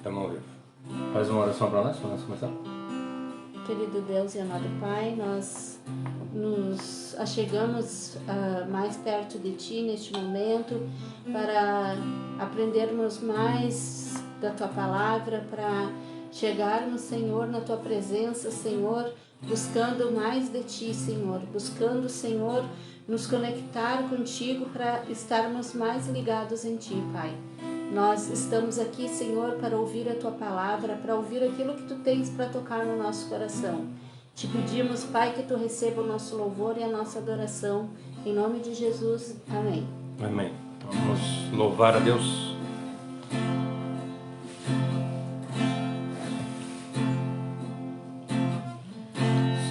Estamos ao vivo. Faz uma oração para nós começar. Querido Deus e amado Pai, nós nos achegamos mais perto de Ti neste momento para aprendermos mais da Tua Palavra, para chegarmos, Senhor, na Tua presença, Senhor, buscando mais de Ti, Senhor, buscando, Senhor, nos conectar contigo para estarmos mais ligados em Ti, Pai. Nós estamos aqui, Senhor, para ouvir a Tua Palavra, para ouvir aquilo que Tu tens para tocar no nosso coração. Te pedimos, Pai, que Tu receba o nosso louvor e a nossa adoração. Em nome de Jesus. Amém. Amém. Vamos louvar a Deus.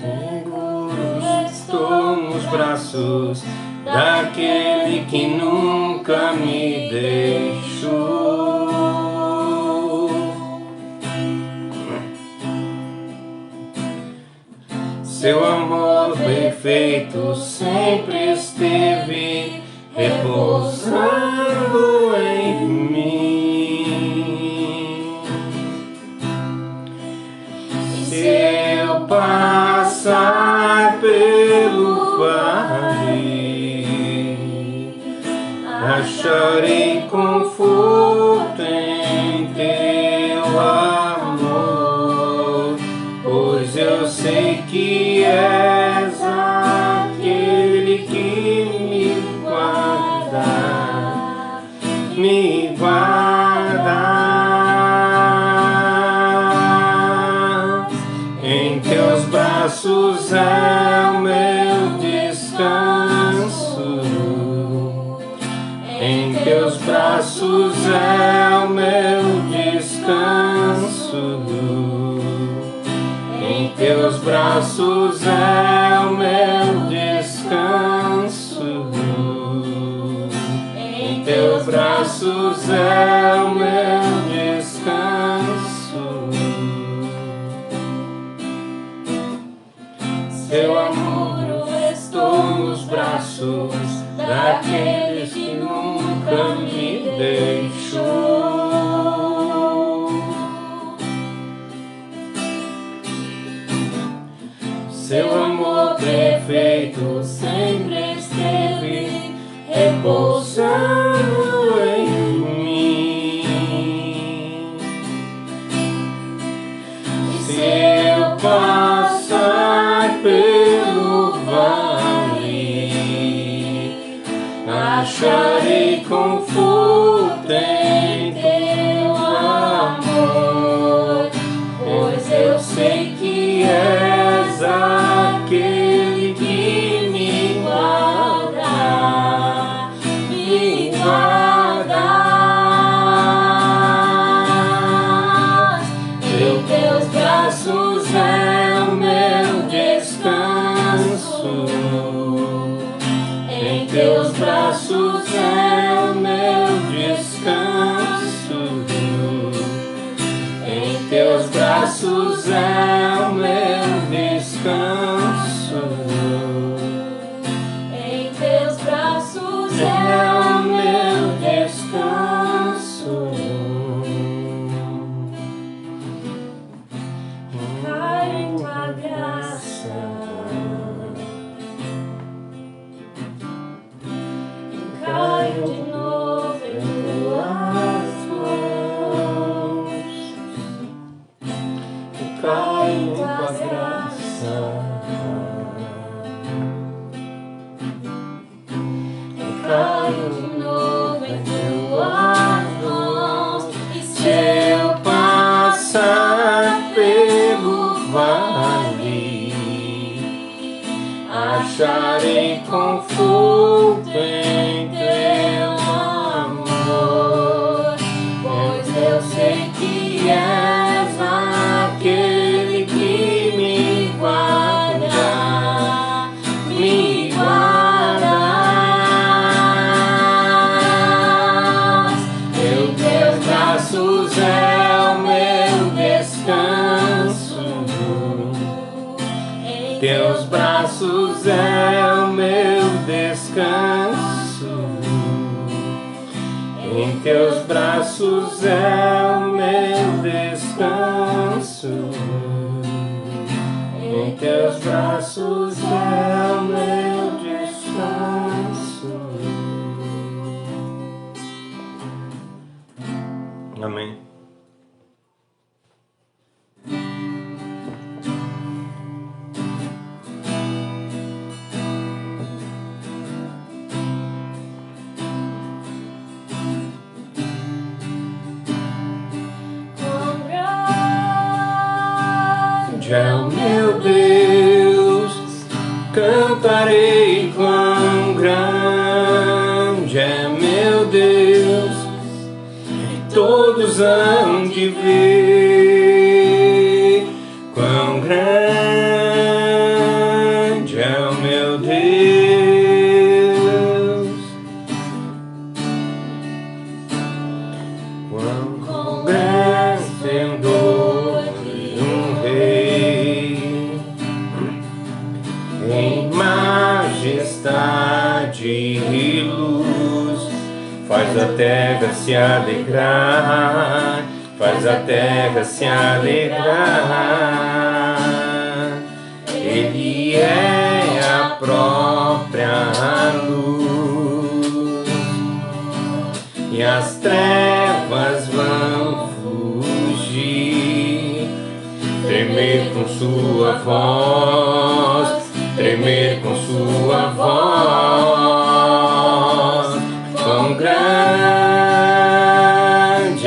Seguro estou nos braços daquele que nunca me deixou. Seu amor perfeito sempre esteve repousando em mim. Se eu passar pelo vale, acharei conforto em Teu amor, pois eu sei que és aquele que me guarda, me guarda. Em Teus braços é o meu descanso, em Teus braços é o meu descanso, em Teus braços é o meu descanso, em Teus braços é o meu descanso. Seu amor eu estou nos braços daqueles que nunca me deixou. Seu amor perfeito sempre esteve repousando em mim. Se eu passar pelo vale, acharei conforto em Teu amor, pois eu sei que és aquele que me guarda, me guarda. Em Teus braços é o meu descanso, em Teus braços é o meu descanso, em Teus braços é o meu descanso, Em Teus braços é o meu descanso. caio em Tua graça, caio de novo em Tuas mãos. Caio em Tua graça, Caio de novo em Tuas mãos. E se eu passar pelo vale, acharei conforto em Teu amor, pois eu sei que és aquele que me guarda, me guarda. Em Teus braços é o meu descanso, em Teus braços é o meu descanso, em Teus braços é o meu meu descanso, em teus braços é o meu descanso. Amém. É o meu Deus, cantarei quão grande é meu Deus, e todos hão de ver quão grande é o meu Deus, quão vencedor e um rei, em majestade e luz, faz a terra se alegrar, faz a terra se alegrar. Ele é a própria luz, e as trevas vão fugir, tremer com sua voz, tremer com sua voz. Quão grande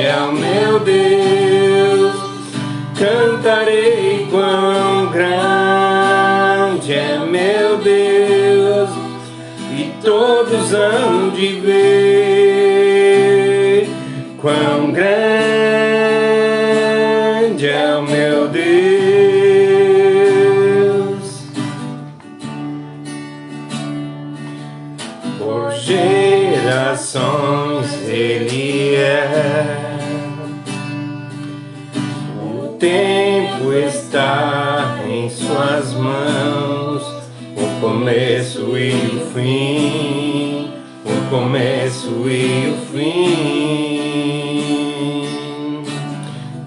é o meu Deus, cantarei quão grande é meu Deus, e todos hão de ver quão grande é o meu Deus. Por gerações Ele é, o tempo está em suas mãos, o começo e o fim, o começo e o fim.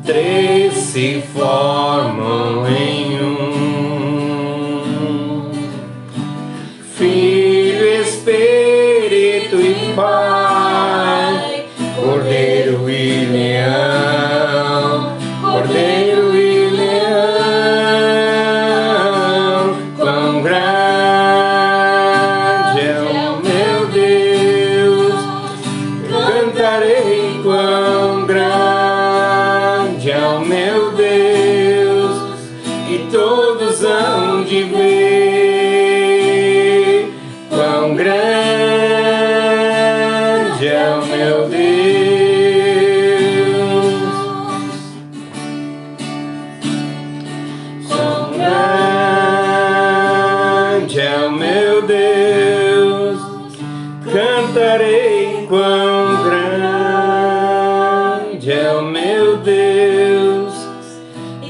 Três se formam em um, Filho, Espírito e Pai, Cordeiro e Leão, Cordeiro e Leão. Quão grande é o meu Deus, cantarei quão grande é o meu Deus, e todos hão de ver quão grande é o meu Deus. Quão grande é o meu Deus, cantarei quão grande é o meu Deus,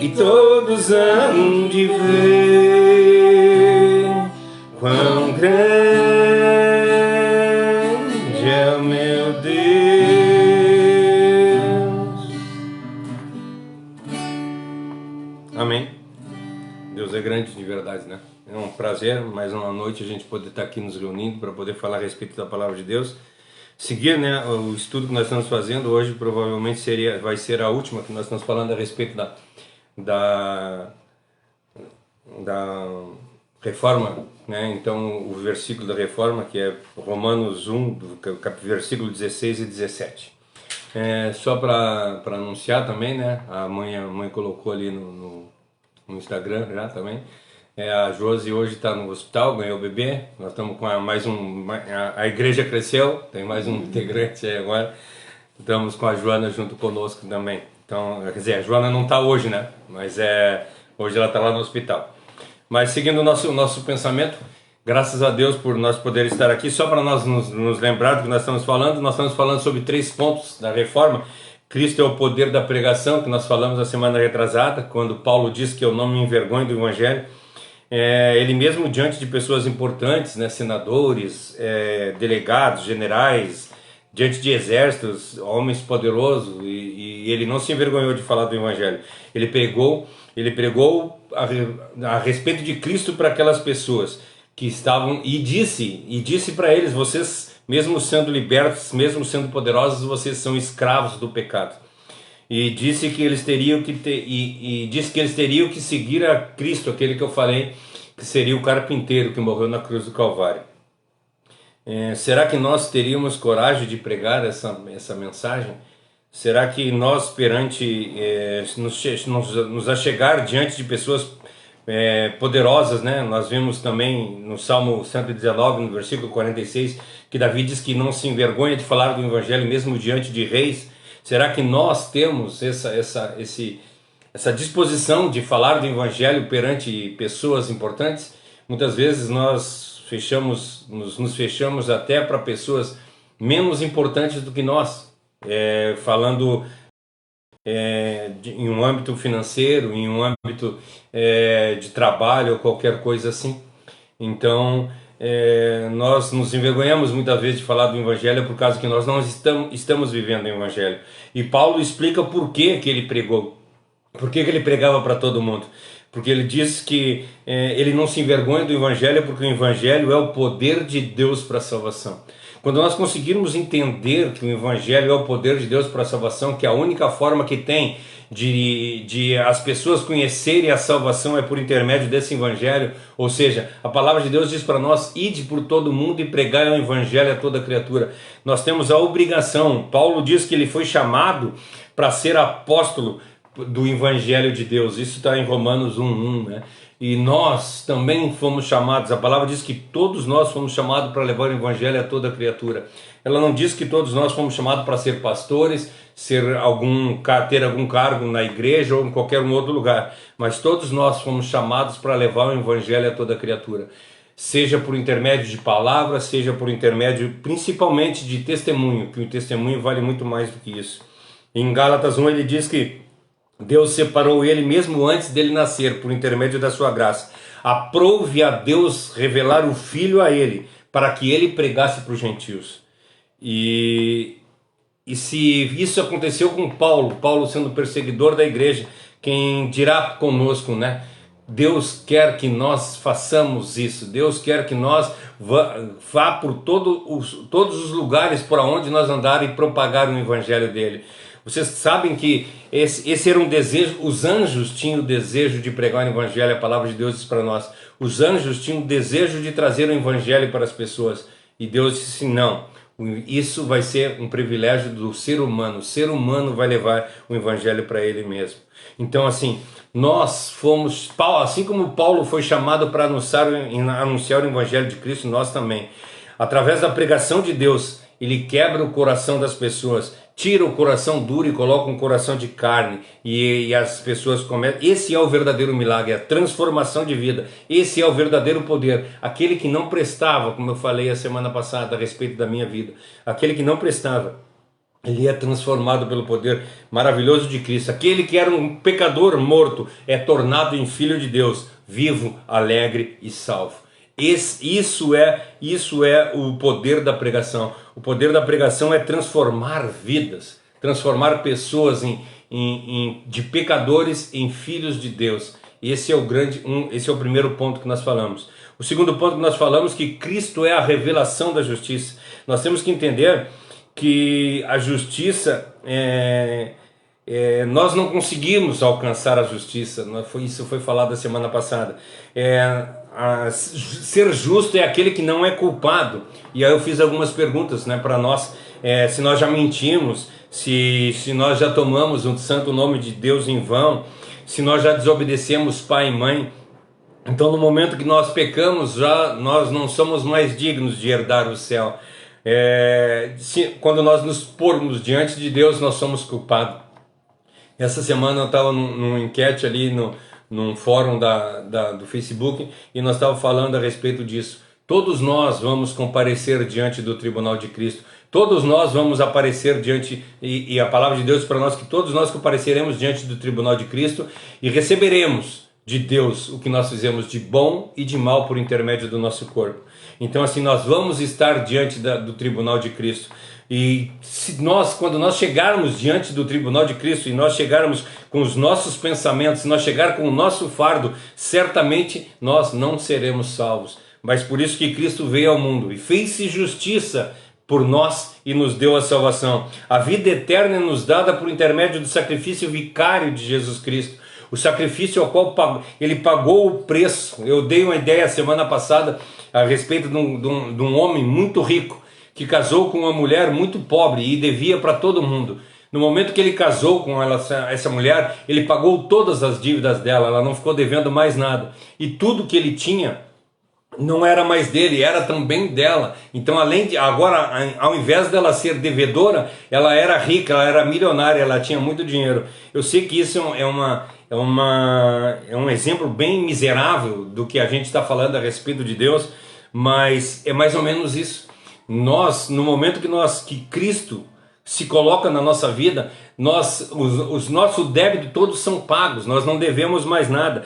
e todos hão de ver quão grande é o meu Deus. Amém. Deus é grande de verdade, né? É um prazer, mais uma noite, a gente poder estar aqui nos reunindo para poder falar a respeito da palavra de Deus. Seguir, né, o estudo que nós estamos fazendo hoje, provavelmente vai ser a última, que nós estamos falando a respeito da reforma, né? Então o versículo da reforma, que é Romanos 1, versículo 16 e 17. Só para anunciar também, né? A mãe colocou ali no Instagram já também. A Josi hoje está no hospital, ganhou o bebê. Nós estamos com a igreja cresceu, tem mais um integrante aí agora. Estamos com a Joana junto conosco também. Então, quer dizer, a Joana não está hoje, né? Mas hoje ela está lá no hospital. Mas seguindo o nosso pensamento, graças a Deus por nós poder estar aqui. Só para nós nos lembrar do que nós estamos falando sobre 3 pontos da reforma. Cristo é o poder da pregação, que nós falamos na semana retrasada, quando Paulo diz que eu não me envergonho do Evangelho. Ele mesmo diante de pessoas importantes, né, senadores, delegados, generais, diante de exércitos, homens poderosos e e ele não se envergonhou de falar do Evangelho. Ele pregou a respeito de Cristo para aquelas pessoas que estavam, e disse para eles: vocês, mesmo sendo libertos, mesmo sendo poderosos, vocês são escravos do pecado. E disse que eles teriam que seguir a Cristo, aquele que eu falei que seria o carpinteiro que morreu na cruz do Calvário. Será que nós teríamos coragem de pregar essa mensagem? Será que nós, perante nos achegar diante de pessoas poderosas, né? Nós vemos também no Salmo 119, no versículo 46, que Davi diz que não se envergonha de falar do Evangelho mesmo diante de reis. Será que nós temos essa disposição de falar do Evangelho perante pessoas importantes? Muitas vezes nós nos fechamos até para pessoas menos importantes do que nós, falando em um âmbito financeiro, em um âmbito de trabalho ou qualquer coisa assim. Então nós nos envergonhamos muitas vezes de falar do Evangelho por causa que nós não estamos vivendo o Evangelho. E Paulo explica por que ele pregou, por que ele pregava para todo mundo. Porque ele diz que ele não se envergonha do Evangelho, porque o Evangelho é o poder de Deus para a salvação. Quando nós conseguirmos entender que o Evangelho é o poder de Deus para a salvação, que a única forma que tem de as pessoas conhecerem a salvação é por intermédio desse Evangelho, ou seja, a palavra de Deus diz para nós: ide por todo mundo e pregai o Evangelho a toda criatura. Nós temos a obrigação. Paulo diz que ele foi chamado para ser apóstolo do Evangelho de Deus. Isso está em Romanos 1:1, né? E nós também fomos chamados. A palavra diz que todos nós fomos chamados para levar o Evangelho a toda criatura. Ela não diz que todos nós fomos chamados para ser pastores, ter algum cargo na igreja ou em qualquer outro lugar, mas todos nós fomos chamados para levar o Evangelho a toda criatura, seja por intermédio de palavras, seja por intermédio principalmente de testemunho, que o testemunho vale muito mais do que isso. Em Gálatas 1 ele diz que Deus separou ele mesmo antes dele nascer, por intermédio da sua graça. Aprove a Deus revelar o Filho a ele, para que ele pregasse para os gentios. E se isso aconteceu com Paulo sendo perseguidor da igreja, quem dirá conosco, né? Deus quer que nós façamos isso. Deus quer que nós vá por todos os lugares por onde nós andar e propagar o Evangelho dele. Vocês sabem que esse era um desejo. Os anjos tinham o desejo de pregar o Evangelho. A palavra de Deus diz para nós: os anjos tinham o desejo de trazer o Evangelho para as pessoas. E Deus disse: não, isso vai ser um privilégio do ser humano. O ser humano vai levar o Evangelho para ele mesmo. Então, assim, nós fomos, assim como Paulo foi chamado para anunciar o Evangelho de Cristo, nós também. Através da pregação de Deus, ele quebra o coração das pessoas, tira o coração duro e coloca um coração de carne, e as pessoas começam. Esse é o verdadeiro milagre, a transformação de vida. Esse é o verdadeiro poder. Aquele que não prestava, como eu falei a semana passada a respeito da minha vida, aquele que não prestava, ele é transformado pelo poder maravilhoso de Cristo. Aquele que era um pecador morto é tornado em filho de Deus, vivo, alegre e salvo. Isso é o poder da pregação. O poder da pregação é transformar vidas, transformar pessoas de pecadores em filhos de Deus. Esse é o primeiro ponto que nós falamos. O segundo ponto que nós falamos é que Cristo é a revelação da justiça. Nós temos que entender que a justiça, nós não conseguimos alcançar a justiça. Isso foi falado a semana passada. Ser justo é aquele que não é culpado. E aí eu fiz algumas perguntas, né, para nós, se nós já mentimos, se nós já tomamos o santo nome de Deus em vão, se nós já desobedecemos pai e mãe. Então, no momento que nós pecamos, nós não somos mais dignos de herdar o céu. Quando nós nos pormos diante de Deus, nós somos culpados. Essa semana eu estava numa enquete ali num fórum do Facebook, e nós estávamos falando a respeito disso. Todos nós vamos comparecer diante do tribunal de Cristo. Todos nós vamos aparecer diante, e a palavra de Deus diz para nós que todos nós compareceremos diante do tribunal de Cristo e receberemos de Deus o que nós fizemos de bom e de mal por intermédio do nosso corpo. Então, assim, nós vamos estar diante do tribunal de Cristo. E se nós, quando nós chegarmos diante do tribunal de Cristo e nós chegarmos com os nossos pensamentos, se nós chegar com o nosso fardo, certamente nós não seremos salvos. Mas por isso que Cristo veio ao mundo e fez-se justiça por nós e nos deu a salvação. A vida eterna é nos dada por intermédio do sacrifício vicário de Jesus Cristo. O sacrifício ao qual ele pagou o preço. Eu dei uma ideia semana passada a respeito de um homem muito rico que casou com uma mulher muito pobre e devia para todo mundo. No momento que ele casou com essa mulher, ele pagou todas as dívidas dela, ela não ficou devendo mais nada. E tudo que ele tinha não era mais dele, era também dela. Então, agora, ao invés dela ser devedora, ela era rica, ela era milionária, ela tinha muito dinheiro. Eu sei que isso é um exemplo bem miserável do que a gente está falando a respeito de Deus, mas é mais ou menos isso. Nós, no momento que Cristo se coloca na nossa vida, os nossos débitos todos são pagos, nós não devemos mais nada.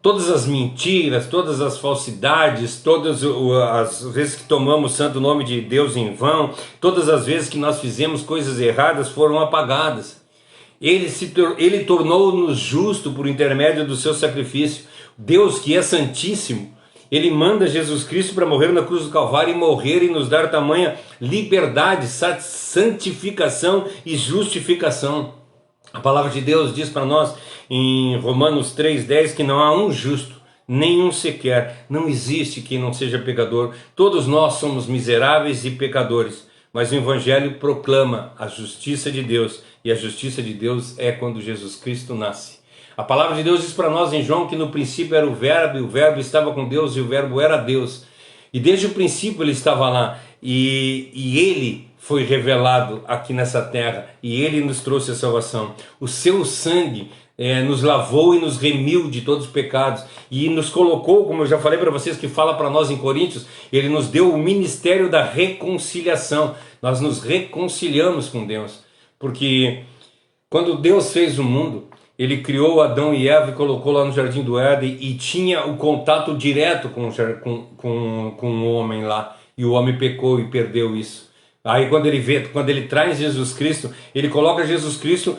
Todas as mentiras, todas as falsidades, todas as vezes que tomamos o santo nome de Deus em vão, todas as vezes que nós fizemos coisas erradas foram apagadas. Ele tornou-nos justo por intermédio do seu sacrifício. Deus, que é santíssimo, ele manda Jesus Cristo para morrer na cruz do Calvário e morrer e nos dar tamanha liberdade, santificação e justificação. A palavra de Deus diz para nós em Romanos 3,10 que não há um justo, nenhum sequer, não existe quem não seja pecador. Todos nós somos miseráveis e pecadores, mas o Evangelho proclama a justiça de Deus, e a justiça de Deus é quando Jesus Cristo nasce. A palavra de Deus diz para nós em João que no princípio era o Verbo, e o Verbo estava com Deus, e o Verbo era Deus. E desde o princípio ele estava lá, e ele foi revelado aqui nessa terra, e ele nos trouxe a salvação. O seu sangue nos lavou e nos remiu de todos os pecados, e nos colocou, como eu já falei para vocês, que fala para nós em Coríntios, ele nos deu o ministério da reconciliação. Nós nos reconciliamos com Deus, porque quando Deus fez o mundo, ele criou Adão e Eva e colocou lá no Jardim do Éden, e tinha o contato direto com o homem lá, e o homem pecou e perdeu isso. Aí quando ele traz Jesus Cristo, ele coloca Jesus Cristo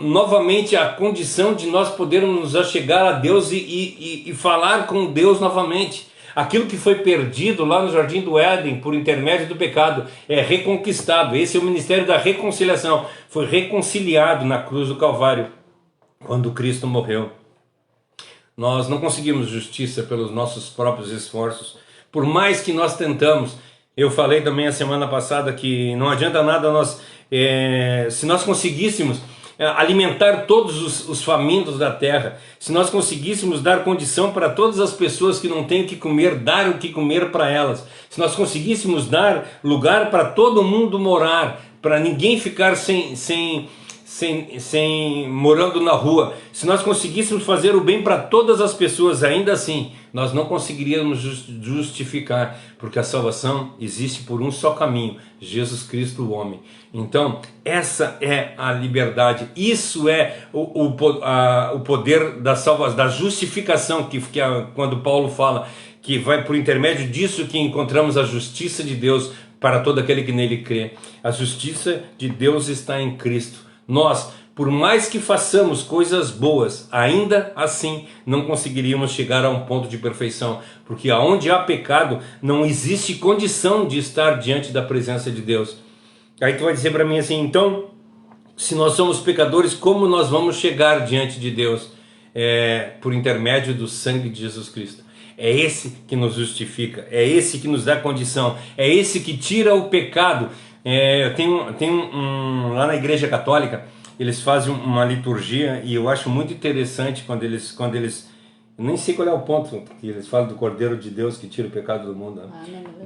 novamente a condição de nós podermos nos achegar a Deus e falar com Deus novamente. Aquilo que foi perdido lá no Jardim do Éden por intermédio do pecado é reconquistado. Esse é o ministério da reconciliação. Foi reconciliado na cruz do Calvário quando Cristo morreu. Nós não conseguimos justiça pelos nossos próprios esforços. Por mais que nós tentamos, eu falei também a semana passada que não adianta nada se nós conseguíssemos alimentar todos os famintos da terra, se nós conseguíssemos dar condição para todas as pessoas que não têm o que comer, dar o que comer para elas, se nós conseguíssemos dar lugar para todo mundo morar, para ninguém ficar morando na rua, se nós conseguíssemos fazer o bem para todas as pessoas, ainda assim nós não conseguiríamos justificar, porque a salvação existe por um só caminho, Jesus Cristo o homem. Então essa é a liberdade, isso é o poder da salvação, da justificação, que quando Paulo fala que vai por intermédio disso que encontramos a justiça de Deus para todo aquele que nele crê. A justiça de Deus está em Cristo. Nós, por mais que façamos coisas boas, ainda assim não conseguiríamos chegar a um ponto de perfeição, porque aonde há pecado não existe condição de estar diante da presença de Deus. Aí tu vai dizer para mim assim, então, se nós somos pecadores, como nós vamos chegar diante de Deus? Por intermédio do sangue de Jesus Cristo. É esse que nos justifica, é esse que nos dá condição, é esse que tira o pecado. Lá na Igreja Católica, eles fazem uma liturgia, e eu acho muito interessante quando eles eu nem sei qual é o ponto que eles falam do Cordeiro de Deus que tira o pecado do mundo.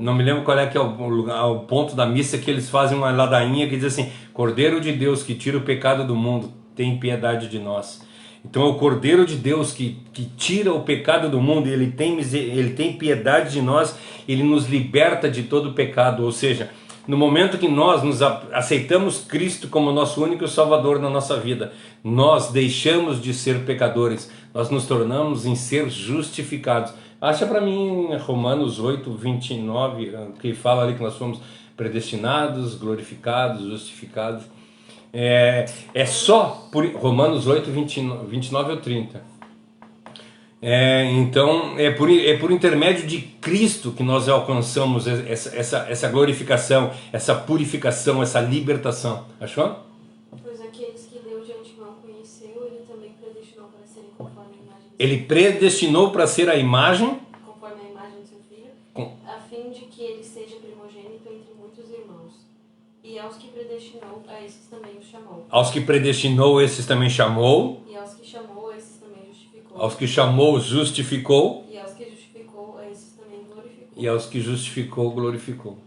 Não me lembro qual é que é o ponto da missa, que eles fazem uma ladainha que diz assim: Cordeiro de Deus que tira o pecado do mundo, tem piedade de nós. Então é o Cordeiro de Deus que tira o pecado do mundo, e ele tem piedade de nós, ele nos liberta de todo o pecado. Ou seja, no momento que nós aceitamos Cristo como nosso único Salvador na nossa vida, nós deixamos de ser pecadores, nós nos tornamos em ser justificados. Acha para mim Romanos 8, 29, que fala ali que nós fomos predestinados, glorificados, justificados. É só por Romanos 8, 29 ou 30. Então é por intermédio de Cristo que nós alcançamos essa glorificação, essa purificação, essa libertação. Achou? Pois aqueles que Deus de antemão conheceu, ele também predestinou para serem conforme a imagem de Ele predestinou para ser a imagem, conforme a imagem de seu filho, a fim de que ele seja primogênito entre muitos irmãos. E aos que predestinou, a esses também os chamou. Aos que predestinou, esses também chamou. E aos que chamou, esses também justificou. Aos que chamou, justificou. E aos que justificou, a esses também glorificou. E aos que justificou, glorificou.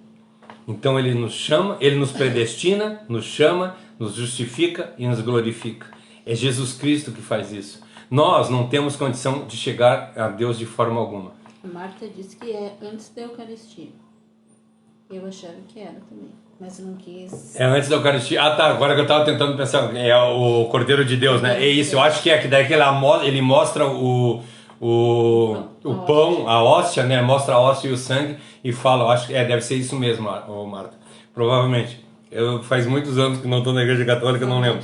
Então ele nos chama, ele nos predestina, nos chama, nos justifica e nos glorifica. É Jesus Cristo que faz isso. Nós não temos condição de chegar a Deus de forma alguma. A Marta disse que é antes da Eucaristia. Eu achava que era também, mas não quis. É antes da Eucaristia. Ah, tá. Agora que eu estava tentando pensar, é o Cordeiro de Deus, né? É isso. Eu acho que é que daí que ele mostra o pão, a hóstia, né? Mostra a hóstia e o sangue e fala. Eu acho que deve ser isso mesmo, Marta. Provavelmente. Faz muitos anos que não estou na Igreja Católica, não lembro.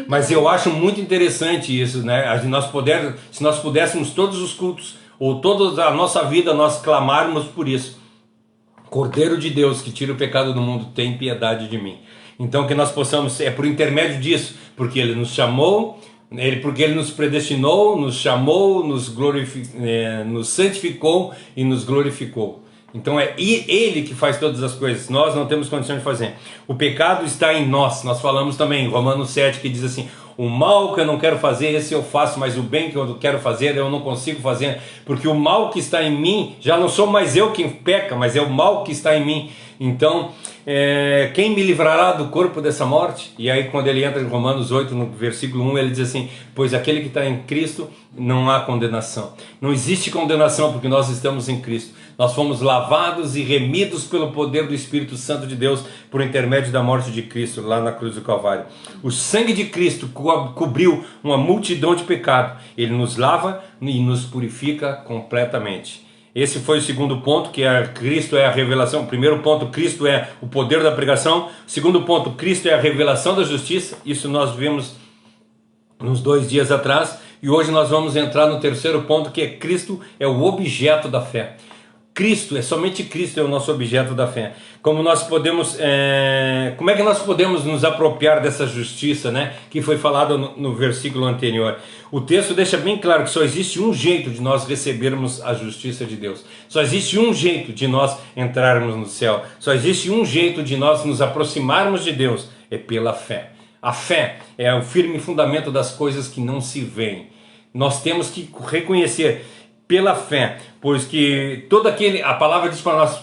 Mas eu acho muito interessante isso, né? Se nós pudéssemos todos os cultos ou toda a nossa vida nós clamarmos por isso. Cordeiro de Deus que tira o pecado do mundo, tem piedade de mim. Então que nós possamos, por intermédio disso, porque Ele nos chamou, porque Ele nos predestinou, nos chamou, nos santificou e nos glorificou. Então é Ele que faz todas as coisas, nós não temos condição de fazer. O pecado está em nós, nós falamos também em Romanos 7 que diz assim: o mal que eu não quero fazer, esse eu faço, mas o bem que eu quero fazer, eu não consigo fazer, porque o mal que está em mim, já não sou mais eu quem peca, mas é o mal que está em mim. Então, quem me livrará do corpo dessa morte? E aí quando ele entra em Romanos 8, no versículo 1, ele diz assim: pois aquele que está em Cristo, não há condenação. Não existe condenação porque nós estamos em Cristo. Nós fomos lavados e remidos pelo poder do Espírito Santo de Deus por intermédio da morte de Cristo lá na cruz do Calvário. O sangue de Cristo cobriu uma multidão de pecado. Ele nos lava e nos purifica completamente. Esse foi o segundo ponto, que Cristo é a revelação. O primeiro ponto, Cristo é o poder da pregação. O segundo ponto, Cristo é a revelação da justiça. Isso nós vimos nos 2 dias atrás. E hoje nós vamos entrar no terceiro ponto, que é Cristo é o objeto da fé. Somente Cristo é o nosso objeto da fé. Como é que nós podemos nos apropriar dessa justiça, né, que foi falado no versículo anterior? O texto deixa bem claro que só existe um jeito de nós recebermos a justiça de Deus. Só existe um jeito de nós entrarmos no céu. Só existe um jeito de nós nos aproximarmos de Deus, é pela fé. A fé é o firme fundamento das coisas que não se veem. Nós temos que reconhecer pela fé, pois que a palavra diz para nós,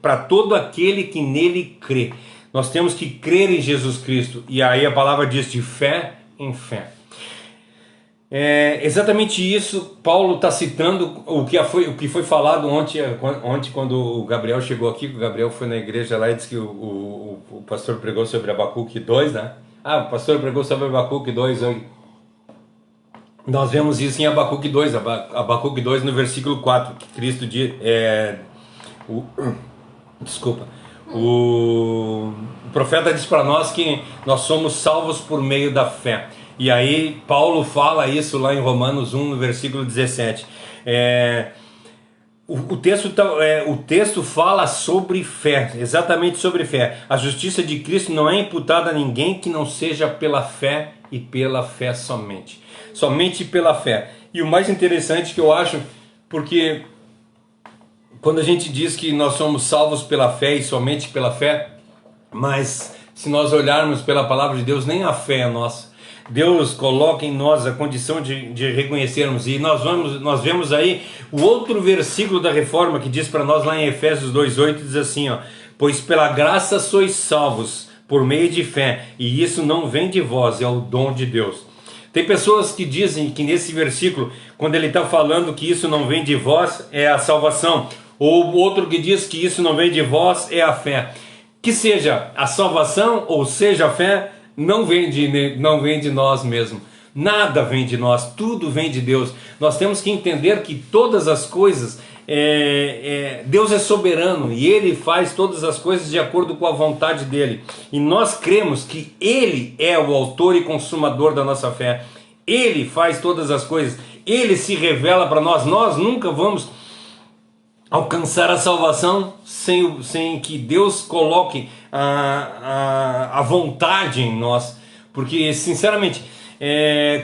para todo aquele que nele crê. Nós temos que crer em Jesus Cristo, e aí a palavra diz de fé em fé. Exatamente isso, Paulo está citando o que foi falado ontem quando o Gabriel chegou aqui. O Gabriel foi na igreja lá e disse que o pastor pregou sobre Abacuque 2, né? O pastor pregou sobre Abacuque 2 hoje. Nós vemos isso em Abacuque 2, Abacuque 2 no versículo 4, que Cristo diz, o profeta diz para nós que nós somos salvos por meio da fé. E aí Paulo fala isso lá em Romanos 1, no versículo 17. O texto fala sobre fé, exatamente sobre fé. A justiça de Cristo não é imputada a ninguém que não seja pela fé e pela fé somente. Somente pela fé. E o mais interessante que eu acho, porque quando a gente diz que nós somos salvos pela fé e somente pela fé, mas se nós olharmos pela palavra de Deus, nem a fé é nossa. Deus coloca em nós a condição de reconhecermos. E nós vemos aí o outro versículo da reforma que diz para nós lá em Efésios 2,8, diz assim, pois pela graça sois salvos por meio de fé, e isso não vem de vós, é o dom de Deus. Tem pessoas que dizem que nesse versículo, quando ele está falando que isso não vem de vós, é a salvação. Ou outro que diz que isso não vem de vós, é a fé. Que seja a salvação ou seja a fé, não vem de nós mesmos. Nada vem de nós, tudo vem de Deus. Nós temos que entender que todas as coisas, Deus é soberano e Ele faz todas as coisas de acordo com a vontade dEle. E nós cremos que Ele é o autor e consumador da nossa fé. Ele faz todas as coisas. Ele se revela para nós. Nós nunca vamos alcançar a salvação sem que Deus coloque a vontade em nós. Porque, sinceramente,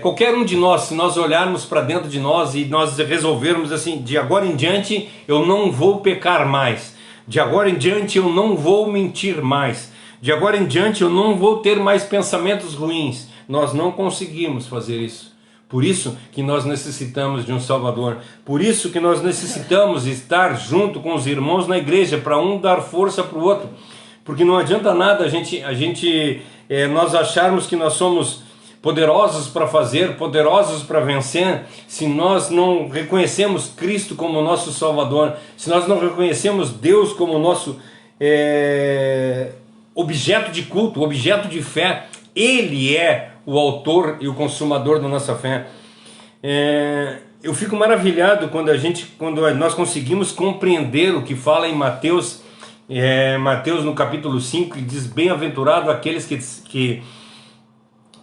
qualquer um de nós, se nós olharmos para dentro de nós e nós resolvermos assim, de agora em diante eu não vou pecar mais, de agora em diante eu não vou mentir mais, de agora em diante eu não vou ter mais pensamentos ruins, nós não conseguimos fazer isso. Por isso que nós necessitamos de um Salvador, por isso que nós necessitamos estar junto com os irmãos na igreja, para um dar força para o outro, porque não adianta nada nós acharmos que nós somos poderosos para fazer, poderosos para vencer, se nós não reconhecemos Cristo como nosso Salvador, se nós não reconhecemos Deus como nosso objeto de culto, objeto de fé. Ele é o autor e o consumador da nossa fé. Eu fico maravilhado quando nós conseguimos compreender o que fala em Mateus, Mateus no capítulo 5, que diz: bem-aventurado aqueles que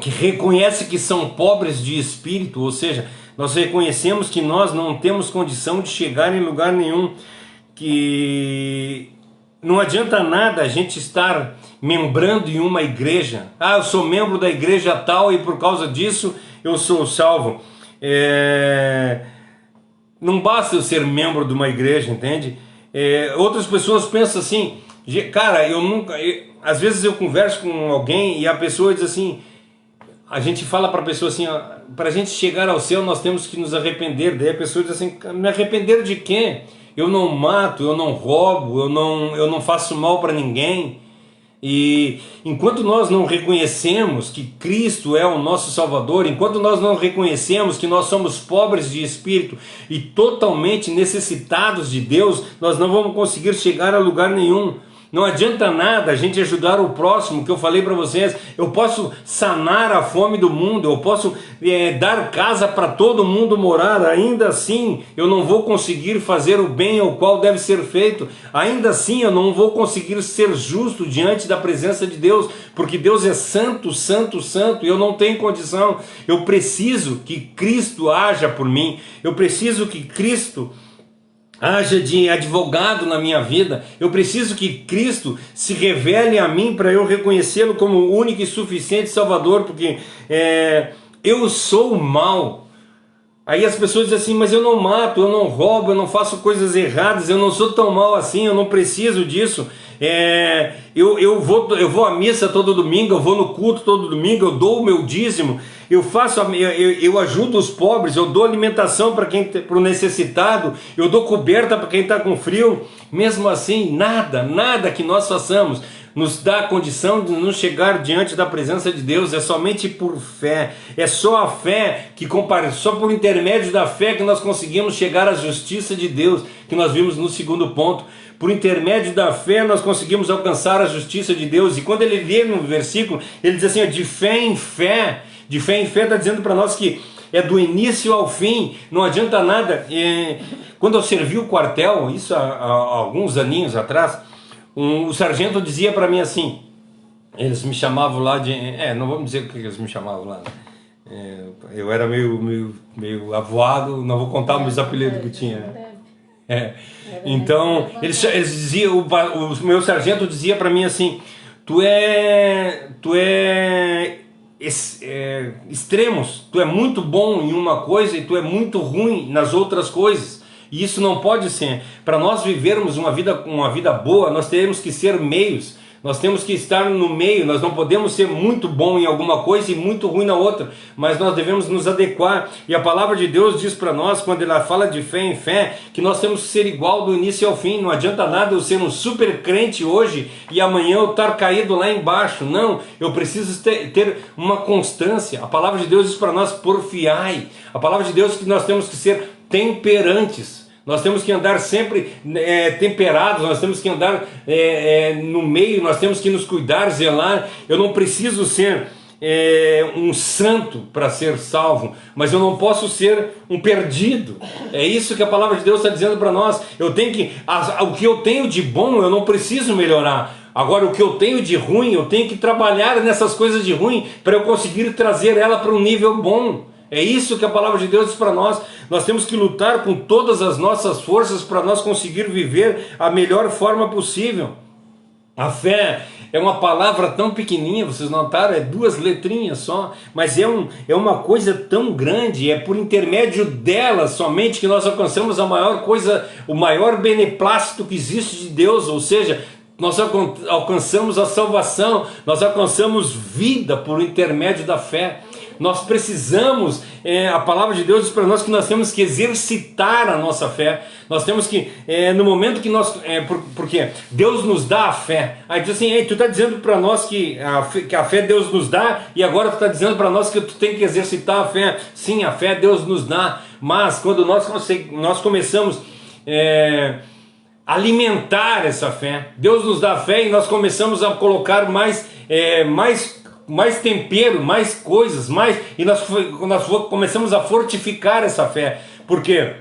reconhecem que são pobres de espírito, ou seja, nós reconhecemos que nós não temos condição de chegar em lugar nenhum, que não adianta nada a gente estar membrando em uma igreja. Eu sou membro da igreja tal e por causa disso eu sou salvo. Não basta eu ser membro de uma igreja, entende? Outras pessoas pensam assim, cara, às vezes eu converso com alguém e a pessoa diz assim, a gente fala para a pessoa assim, para a gente chegar ao céu nós temos que nos arrepender. Daí a pessoa diz assim, me arrepender de quê? Eu não mato, eu não roubo, eu não faço mal para ninguém. E enquanto nós não reconhecemos que Cristo é o nosso Salvador, enquanto nós não reconhecemos que nós somos pobres de espírito e totalmente necessitados de Deus, nós não vamos conseguir chegar a lugar nenhum. Não adianta nada a gente ajudar o próximo, que eu falei para vocês. Eu posso sanar a fome do mundo, eu posso dar casa para todo mundo morar, ainda assim eu não vou conseguir fazer o bem ao qual deve ser feito, ainda assim eu não vou conseguir ser justo diante da presença de Deus, porque Deus é santo, santo, santo, e eu não tenho condição. Eu preciso que Cristo haja por mim, eu preciso que Cristo haja de advogado na minha vida, eu preciso que Cristo se revele a mim para eu reconhecê-lo como o único e suficiente Salvador, porque eu sou o mal. Aí as pessoas dizem assim, mas eu não mato, eu não roubo, eu não faço coisas erradas, eu não sou tão mal assim, eu não preciso disso. Eu vou à missa todo domingo, eu vou no culto todo domingo, eu dou o meu dízimo, eu ajudo os pobres, eu dou alimentação para o necessitado, eu dou coberta para quem está com frio. Mesmo assim, nada que nós façamos nos dá a condição de nos chegar diante da presença de Deus. É somente por fé, é só a fé só por intermédio da fé que nós conseguimos chegar à justiça de Deus, que nós vimos no segundo ponto. Por intermédio da fé nós conseguimos alcançar a justiça de Deus. E quando ele lê no versículo, ele diz assim, de fé em fé está dizendo para nós que é do início ao fim, não adianta nada. Quando eu servi o quartel, isso há alguns aninhos atrás, o sargento dizia para mim assim, eles me chamavam lá de... não vamos dizer o que eles me chamavam lá, né? Eu era meio avoado, não vou contar meus apelidos que tinha. Então, eles diziam, o meu sargento dizia para mim assim, tu é extremos, tu é muito bom em uma coisa e tu é muito ruim nas outras coisas. E isso não pode ser. Para nós vivermos uma vida boa, nós temos que ser meios. Nós temos que estar no meio, nós não podemos ser muito bom em alguma coisa e muito ruim na outra, mas nós devemos nos adequar. E a palavra de Deus diz para nós, quando ela fala de fé em fé, que nós temos que ser igual do início ao fim. Não adianta nada eu ser um super crente hoje e amanhã eu estar caído lá embaixo. Não, eu preciso ter uma constância. A palavra de Deus diz para nós, porfiai. A palavra de Deus diz que nós temos que ser temperantes. Nós temos que andar sempre temperados, nós temos que andar no meio, nós temos que nos cuidar, zelar. Eu não preciso ser um santo para ser salvo, mas eu não posso ser um perdido. É isso que a palavra de Deus está dizendo para nós. Eu tenho que, o que eu tenho de bom eu não preciso melhorar. Agora, o que eu tenho de ruim, eu tenho que trabalhar nessas coisas de ruim para eu conseguir trazer ela para um nível bom. É isso que a palavra de Deus diz para nós. Nós temos que lutar com todas as nossas forças para nós conseguir viver a melhor forma possível. A fé é uma palavra tão pequenininha, vocês notaram? É 2 letrinhas só, mas é uma coisa tão grande, é por intermédio dela somente que nós alcançamos a maior coisa, o maior beneplácito que existe de Deus, ou seja, nós alcançamos a salvação, nós alcançamos vida por intermédio da fé. Nós precisamos, a palavra de Deus diz para nós que nós temos que exercitar a nossa fé. Nós temos que, no momento que nós, porque Deus nos dá a fé. Aí diz assim, tu está dizendo para nós que a fé Deus nos dá, e agora tu está dizendo para nós que tu tem que exercitar a fé. Sim, a fé Deus nos dá, mas quando nós começamos alimentar essa fé, Deus nos dá a fé e nós começamos a colocar mais tempero, mais coisas, e nós começamos a fortificar essa fé. Por quê?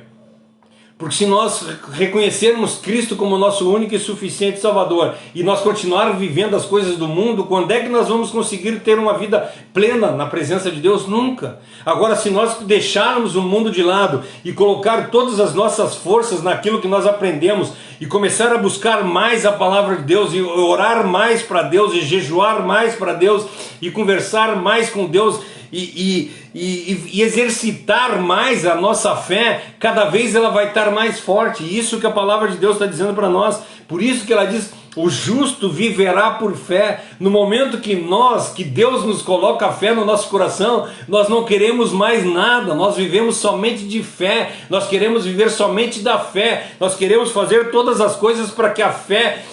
Porque se nós reconhecermos Cristo como nosso único e suficiente Salvador, e nós continuarmos vivendo as coisas do mundo, quando é que nós vamos conseguir ter uma vida plena na presença de Deus? Nunca. Agora, se nós deixarmos o mundo de lado e colocar todas as nossas forças naquilo que nós aprendemos, e começar a buscar mais a palavra de Deus, e orar mais para Deus, e jejuar mais para Deus, e conversar mais com Deus, e exercitar mais a nossa fé, cada vez ela vai estar mais forte. Isso que a palavra de Deus está dizendo para nós. Por isso que ela diz, o justo viverá por fé. No momento que Deus nos coloca a fé no nosso coração, nós não queremos mais nada, nós vivemos somente de fé, nós queremos viver somente da fé, nós queremos fazer todas as coisas para que a fé,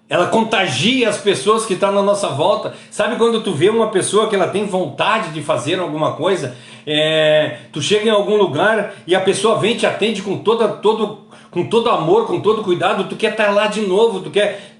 ela contagia as pessoas que estão na nossa volta. Sabe quando tu vê uma pessoa que ela tem vontade de fazer alguma coisa, tu chega em algum lugar e a pessoa vem e te atende com todo amor, com todo cuidado, tu quer estar lá de novo,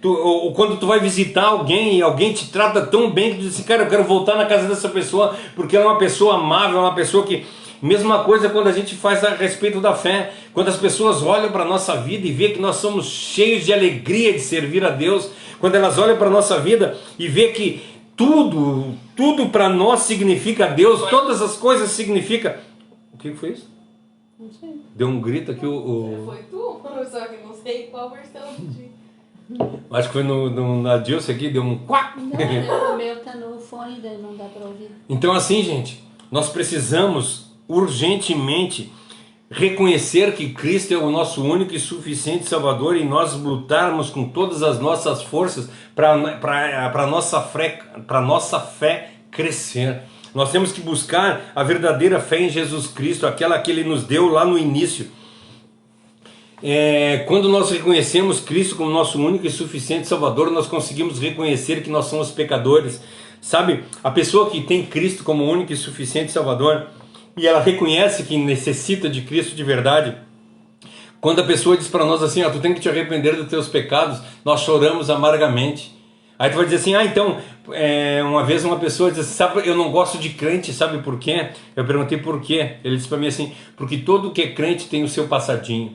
ou quando tu vai visitar alguém e alguém te trata tão bem que tu diz assim, cara, eu quero voltar na casa dessa pessoa, porque ela é uma pessoa amável, é uma pessoa que... Mesma coisa quando a gente faz a respeito da fé, quando as pessoas olham para a nossa vida e vê que nós somos cheios de alegria de servir a Deus, quando elas olham para a nossa vida e vê que tudo para nós significa Deus, todas as coisas significam... O que foi isso? Não sei. Deu um grito aqui Foi tu? Só que não sei qual versão de... Acho que foi na Dilce aqui, deu um quack. Não, o meu tá no fone, daí não dá para ouvir. Então assim, gente, nós precisamos urgentemente reconhecer que Cristo é o nosso único e suficiente Salvador, e nós lutarmos com todas as nossas forças para a nossa fé crescer. Nós temos que buscar a verdadeira fé em Jesus Cristo, aquela que Ele nos deu lá no início. Quando nós reconhecemos Cristo como nosso único e suficiente Salvador, nós conseguimos reconhecer que nós somos pecadores. Sabe, a pessoa que tem Cristo como único e suficiente Salvador, e ela reconhece que necessita de Cristo de verdade, quando a pessoa diz para nós assim, tu tem que te arrepender dos teus pecados, nós choramos amargamente. Aí tu vai dizer assim, então, uma vez uma pessoa disse, sabe, eu não gosto de crente, sabe por quê? Eu perguntei por quê? Ele disse para mim assim, porque todo que é crente tem o seu passadinho.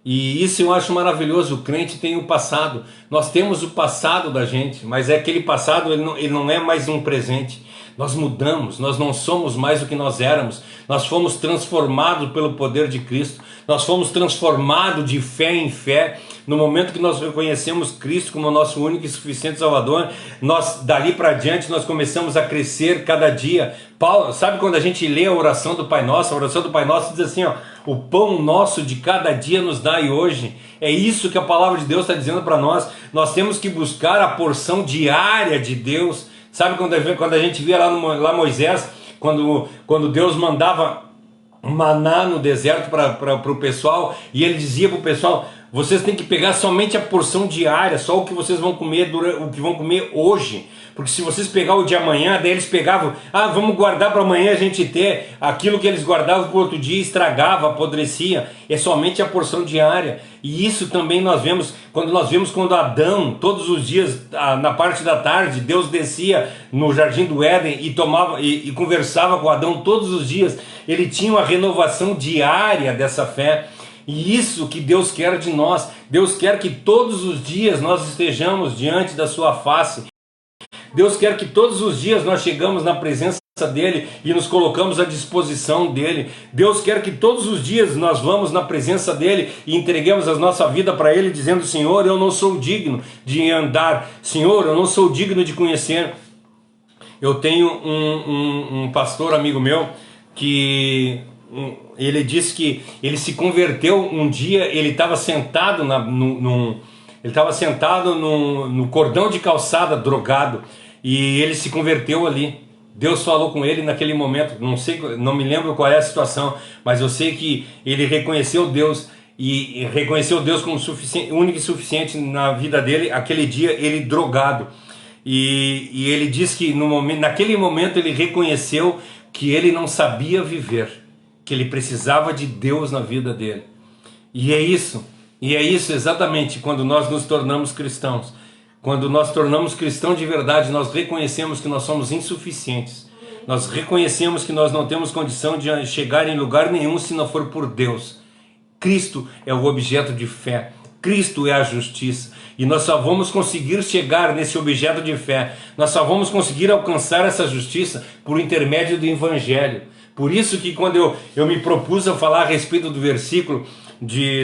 E isso eu acho maravilhoso, o crente tem o passado, nós temos o passado da gente, mas aquele passado ele não é mais um presente. Nós mudamos, nós não somos mais o que nós éramos, nós fomos transformados pelo poder de Cristo, nós fomos transformados de fé em fé. No momento que nós reconhecemos Cristo como nosso único e suficiente Salvador, dali para diante nós começamos a crescer cada dia. Paulo, sabe quando a gente lê a oração do Pai Nosso? A oração do Pai Nosso diz assim, o pão nosso de cada dia nos dai hoje. É isso que a palavra de Deus está dizendo para nós. Nós temos que buscar a porção diária de Deus. Sabe quando a gente via lá Moisés, quando Deus mandava maná no deserto para o pessoal, e ele dizia para o pessoal, Vocês têm que pegar somente a porção diária, só o que vocês vão comer, o que vão comer hoje. Porque se vocês pegar o de amanhã, daí eles pegavam, vamos guardar para amanhã a gente ter. Aquilo que eles guardavam para o outro dia estragava, apodrecia. É somente a porção diária. E isso também nós vemos quando Adão, todos os dias, na parte da tarde, Deus descia no jardim do Éden e conversava com Adão todos os dias. Ele tinha uma renovação diária dessa fé. E isso que Deus quer de nós. Deus quer que todos os dias nós estejamos diante da sua face. Deus quer que todos os dias nós chegamos na presença dele e nos colocamos à disposição dele. Deus quer que todos os dias nós vamos na presença dele e entreguemos a nossa vida para ele, dizendo: Senhor, eu não sou digno de andar, Senhor, eu não sou digno de conhecer. Eu tenho um pastor amigo meu que ele disse que ele se converteu um dia. Ele estava sentado no cordão de calçada, drogado, e ele se converteu ali. Deus falou com ele naquele momento, não me lembro qual é a situação, mas eu sei que ele reconheceu Deus, e reconheceu Deus como único e suficiente na vida dele. Aquele dia ele drogado, e ele diz que naquele momento ele reconheceu que ele não sabia viver, que ele precisava de Deus na vida dele. E é isso exatamente quando nós nos tornamos cristãos. Quando nós tornamos cristão de verdade, nós reconhecemos que nós somos insuficientes. Nós reconhecemos que nós não temos condição de chegar em lugar nenhum se não for por Deus. Cristo é o objeto de fé. Cristo é a justiça. E nós só vamos conseguir chegar nesse objeto de fé. Nós só vamos conseguir alcançar essa justiça por intermédio do Evangelho. Por isso que quando eu me propus a falar a respeito do versículo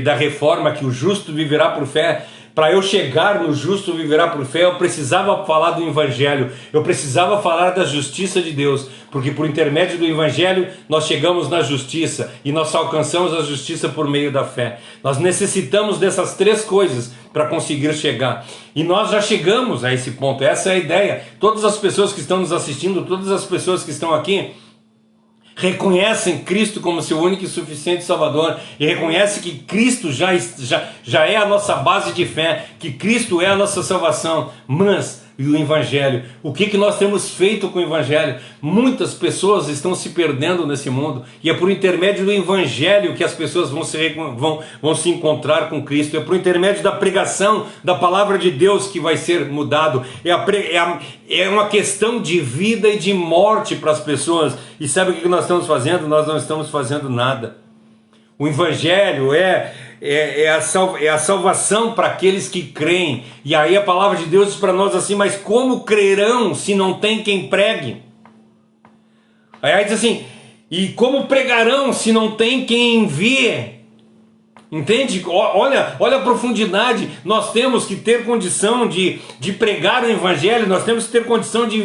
da reforma, que o justo viverá por fé, para eu chegar no justo viverá por fé, eu precisava falar do Evangelho, eu precisava falar da justiça de Deus, porque por intermédio do Evangelho nós chegamos na justiça, e nós alcançamos a justiça por meio da fé. Nós necessitamos dessas três coisas para conseguir chegar, e nós já chegamos a esse ponto. Essa é a ideia. Todas as pessoas que estão nos assistindo, todas as pessoas que estão aqui, reconhecem Cristo como seu único e suficiente Salvador, e reconhecem que Cristo já é a nossa base de fé, que Cristo é a nossa salvação. Mas e o Evangelho? O que nós temos feito com o Evangelho? Muitas pessoas estão se perdendo nesse mundo, e é por intermédio do Evangelho que as pessoas vão se encontrar com Cristo. É por intermédio da pregação da palavra de Deus que vai ser mudado. É uma questão de vida e de morte para as pessoas. E sabe o que nós estamos fazendo? Nós não estamos fazendo nada. O Evangelho é a salvação para aqueles que creem. E aí a palavra de Deus diz para nós assim: mas como crerão se não tem quem pregue? Aí diz assim: e como pregarão se não tem quem envie? Entende? Olha a profundidade. Nós temos que ter condição de pregar o Evangelho, nós temos que ter condição de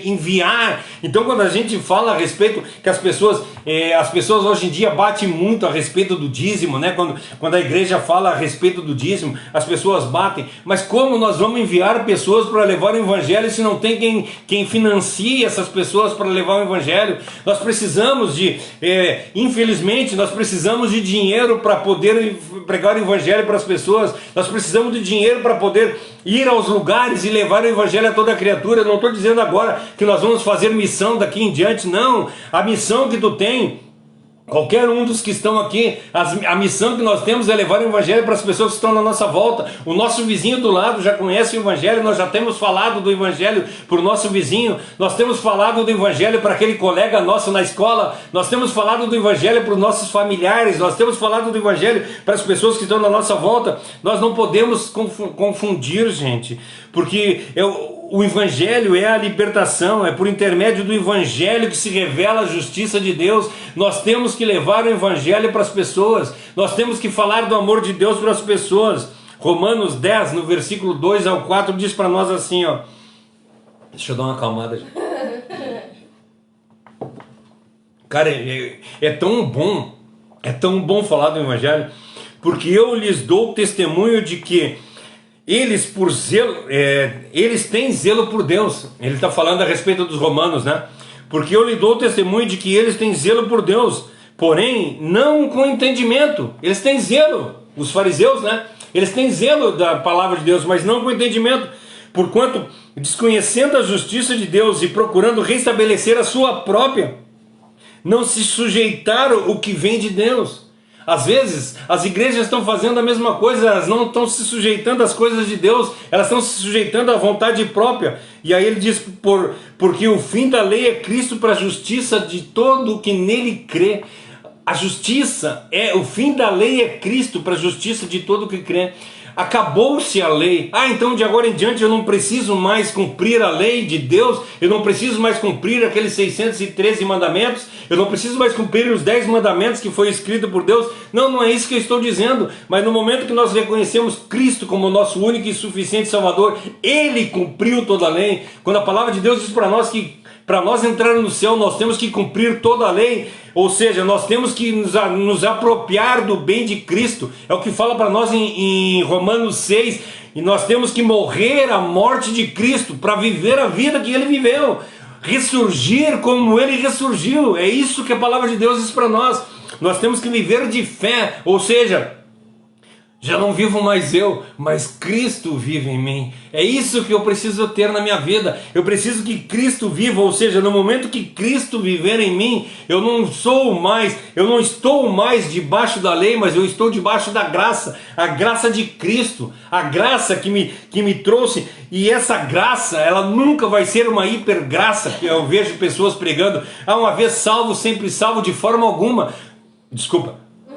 enviar. Então quando a gente fala a respeito que as pessoas hoje em dia batem muito a respeito do dízimo, né? Quando a igreja fala a respeito do dízimo, as pessoas batem. Mas como nós vamos enviar pessoas para levar o Evangelho se não tem quem financie essas pessoas para levar o Evangelho? Nós precisamos infelizmente, nós precisamos de dinheiro para poder pregar o Evangelho para as pessoas. Nós precisamos de dinheiro para poder ir aos lugares e levar o Evangelho a toda a criatura. Eu não estou dizendo agora que nós vamos fazer missão daqui em diante, não. A missão que tu tem, qualquer um dos que estão aqui, a missão que nós temos é levar o Evangelho para as pessoas que estão na nossa volta. O nosso vizinho do lado já conhece o Evangelho, nós já temos falado do Evangelho para o nosso vizinho, nós temos falado do Evangelho para aquele colega nosso na escola, nós temos falado do Evangelho para os nossos familiares, nós temos falado do Evangelho para as pessoas que estão na nossa volta. Nós não podemos confundir, gente, porque o Evangelho é a libertação, é por intermédio do Evangelho que se revela a justiça de Deus. Nós temos que levar o Evangelho para as pessoas, nós temos que falar do amor de Deus para as pessoas. Romanos 10, no versículo 2 ao 4, diz para nós assim, ó. Deixa eu dar uma acalmada, gente. Cara, é tão bom falar do Evangelho, porque eu lhes dou testemunho de que eles têm zelo por Deus. Ele está falando a respeito dos romanos, né? Porque eu lhe dou testemunho de que eles têm zelo por Deus, porém não com entendimento. Eles têm zelo, os fariseus, né? Eles têm zelo da palavra de Deus, mas não com entendimento, porquanto, desconhecendo a justiça de Deus e procurando restabelecer a sua própria, não se sujeitaram o que vem de Deus. Às vezes, as igrejas estão fazendo a mesma coisa, elas não estão se sujeitando às coisas de Deus, elas estão se sujeitando à vontade própria. E aí ele diz, porque o fim da lei é Cristo para a justiça de todo o que nele crê. A justiça, o fim da lei é Cristo para a justiça de todo o que crê. Acabou-se a lei. Então de agora em diante eu não preciso mais cumprir a lei de Deus, eu não preciso mais cumprir aqueles 613 mandamentos, eu não preciso mais cumprir os 10 mandamentos que foi escrito por Deus. Não, não é isso que eu estou dizendo, mas no momento que nós reconhecemos Cristo como nosso único e suficiente Salvador, Ele cumpriu toda a lei. Quando a palavra de Deus diz para nós que para nós entrar no céu nós temos que cumprir toda a lei, ou seja, nós temos que nos apropriar do bem de Cristo, é o que fala para nós em Romanos 6, e nós temos que morrer a morte de Cristo para viver a vida que Ele viveu, ressurgir como Ele ressurgiu. É isso que a palavra de Deus diz para nós. Nós temos que viver de fé, ou seja, já não vivo mais eu, mas Cristo vive em mim. É isso que eu preciso ter na minha vida. Eu preciso que Cristo viva, ou seja, no momento que Cristo viver em mim, eu não estou mais debaixo da lei, mas eu estou debaixo da graça, a graça de Cristo, a graça que me trouxe. E essa graça, ela nunca vai ser uma hipergraça, que eu vejo pessoas pregando, uma vez salvo, sempre salvo, de forma alguma. Desculpa,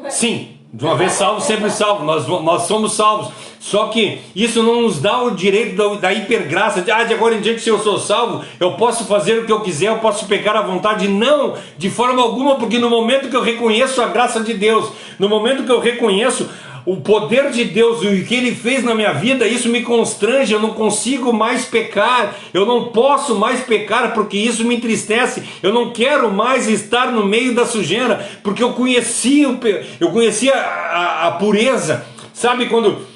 sim, de uma vez salvo, sempre salvo, nós somos salvos. Só que isso não nos dá o direito da hipergraça, de agora em diante, se eu sou salvo, eu posso fazer o que eu quiser, eu posso pecar à vontade. Não, de forma alguma, porque no momento que eu reconheço a graça de Deus, no momento que eu reconheço o poder de Deus e o que Ele fez na minha vida, isso me constrange, eu não consigo mais pecar, eu não posso mais pecar, porque isso me entristece, eu não quero mais estar no meio da sujeira, porque eu conheci a pureza. Sabe quando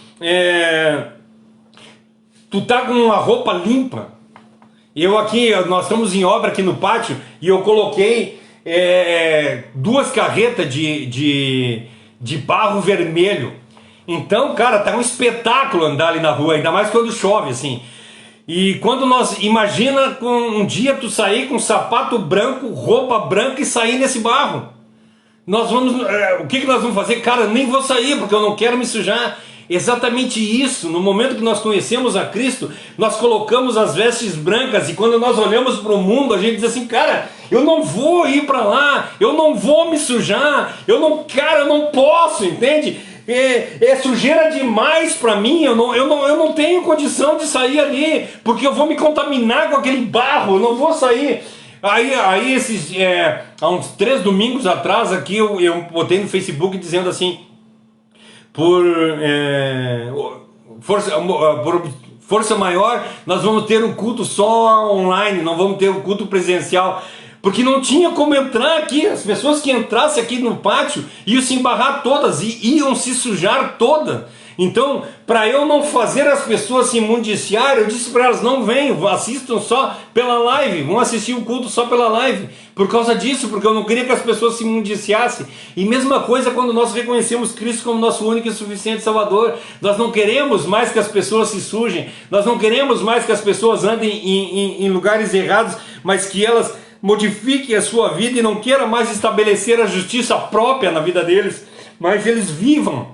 tu tá com uma roupa limpa, nós estamos em obra aqui no pátio, e eu coloquei 2 carretas de barro vermelho. Então, cara, tá um espetáculo andar ali na rua, ainda mais quando chove, assim. E quando imagina com um dia tu sair com sapato branco, roupa branca e sair nesse barro. O que nós vamos fazer? Cara, nem vou sair porque eu não quero me sujar. Exatamente isso. No momento que nós conhecemos a Cristo, nós colocamos as vestes brancas, e quando nós olhamos para o mundo, a gente diz assim, cara, eu não vou ir para lá, eu não vou me sujar, eu não posso, entende? É sujeira demais para mim, eu não tenho condição de sair ali, porque eu vou me contaminar com aquele barro, eu não vou sair. Aí há uns 3 domingos atrás aqui, eu botei no Facebook dizendo assim, por força maior, nós vamos ter um culto só online, não vamos ter um culto presencial, porque não tinha como entrar aqui. As pessoas que entrassem aqui no pátio iam se embarrar todas e iam se sujar todas. Então, para eu não fazer as pessoas se imundiciar, eu disse para elas, não venham, assistam só pela live, vão assistir o culto só pela live, por causa disso, porque eu não queria que as pessoas se imundiciassem. E mesma coisa quando nós reconhecemos Cristo como nosso único e suficiente Salvador, nós não queremos mais que as pessoas se sujem, nós não queremos mais que as pessoas andem em lugares errados, mas que elas modifiquem a sua vida e não queiram mais estabelecer a justiça própria na vida deles, mas eles vivam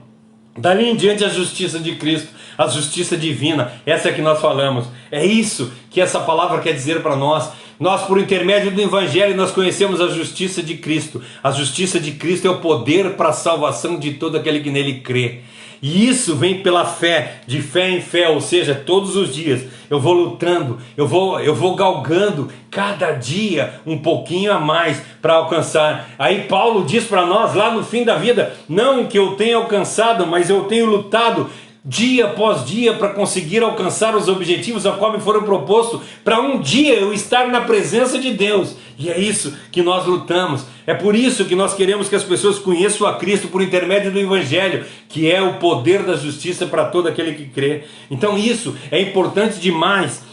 dali em diante a justiça de Cristo, a justiça divina. Essa é que nós falamos. É isso que essa palavra quer dizer para nós. Nós, por intermédio do Evangelho, nós conhecemos a justiça de Cristo. A justiça de Cristo é o poder para a salvação de todo aquele que nele crê. E isso vem pela fé, de fé em fé, ou seja, todos os dias eu vou lutando, eu vou galgando cada dia um pouquinho a mais para alcançar. Aí Paulo diz para nós lá no fim da vida, não que eu tenha alcançado, mas eu tenho lutado dia após dia para conseguir alcançar os objetivos a qual me foram propostos, para um dia eu estar na presença de Deus. E é isso que nós lutamos. É por isso que nós queremos que as pessoas conheçam a Cristo por intermédio do Evangelho, que é o poder da justiça para todo aquele que crê. Então isso é importante demais.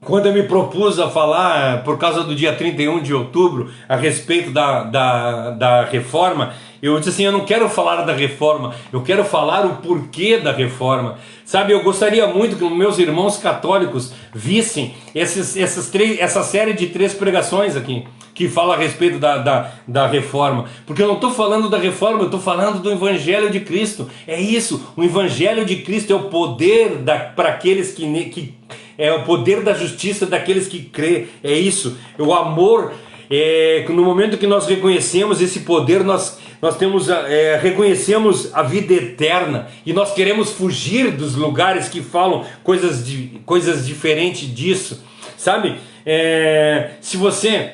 Quando eu me propus a falar, por causa do dia 31 de outubro, a respeito da reforma, Eu disse assim, eu não quero falar da reforma, eu quero falar o porquê da reforma. Sabe, eu gostaria muito que meus irmãos católicos vissem essa série de 3 pregações aqui, que fala a respeito da reforma. Porque eu não estou falando da reforma, eu estou falando do Evangelho de Cristo. É isso, o Evangelho de Cristo é o poder para aqueles que é o poder da justiça daqueles que crê. É isso, o amor. No momento que nós reconhecemos esse poder, nós reconhecemos a vida eterna, e nós queremos fugir dos lugares que falam coisas diferentes disso, sabe? Se você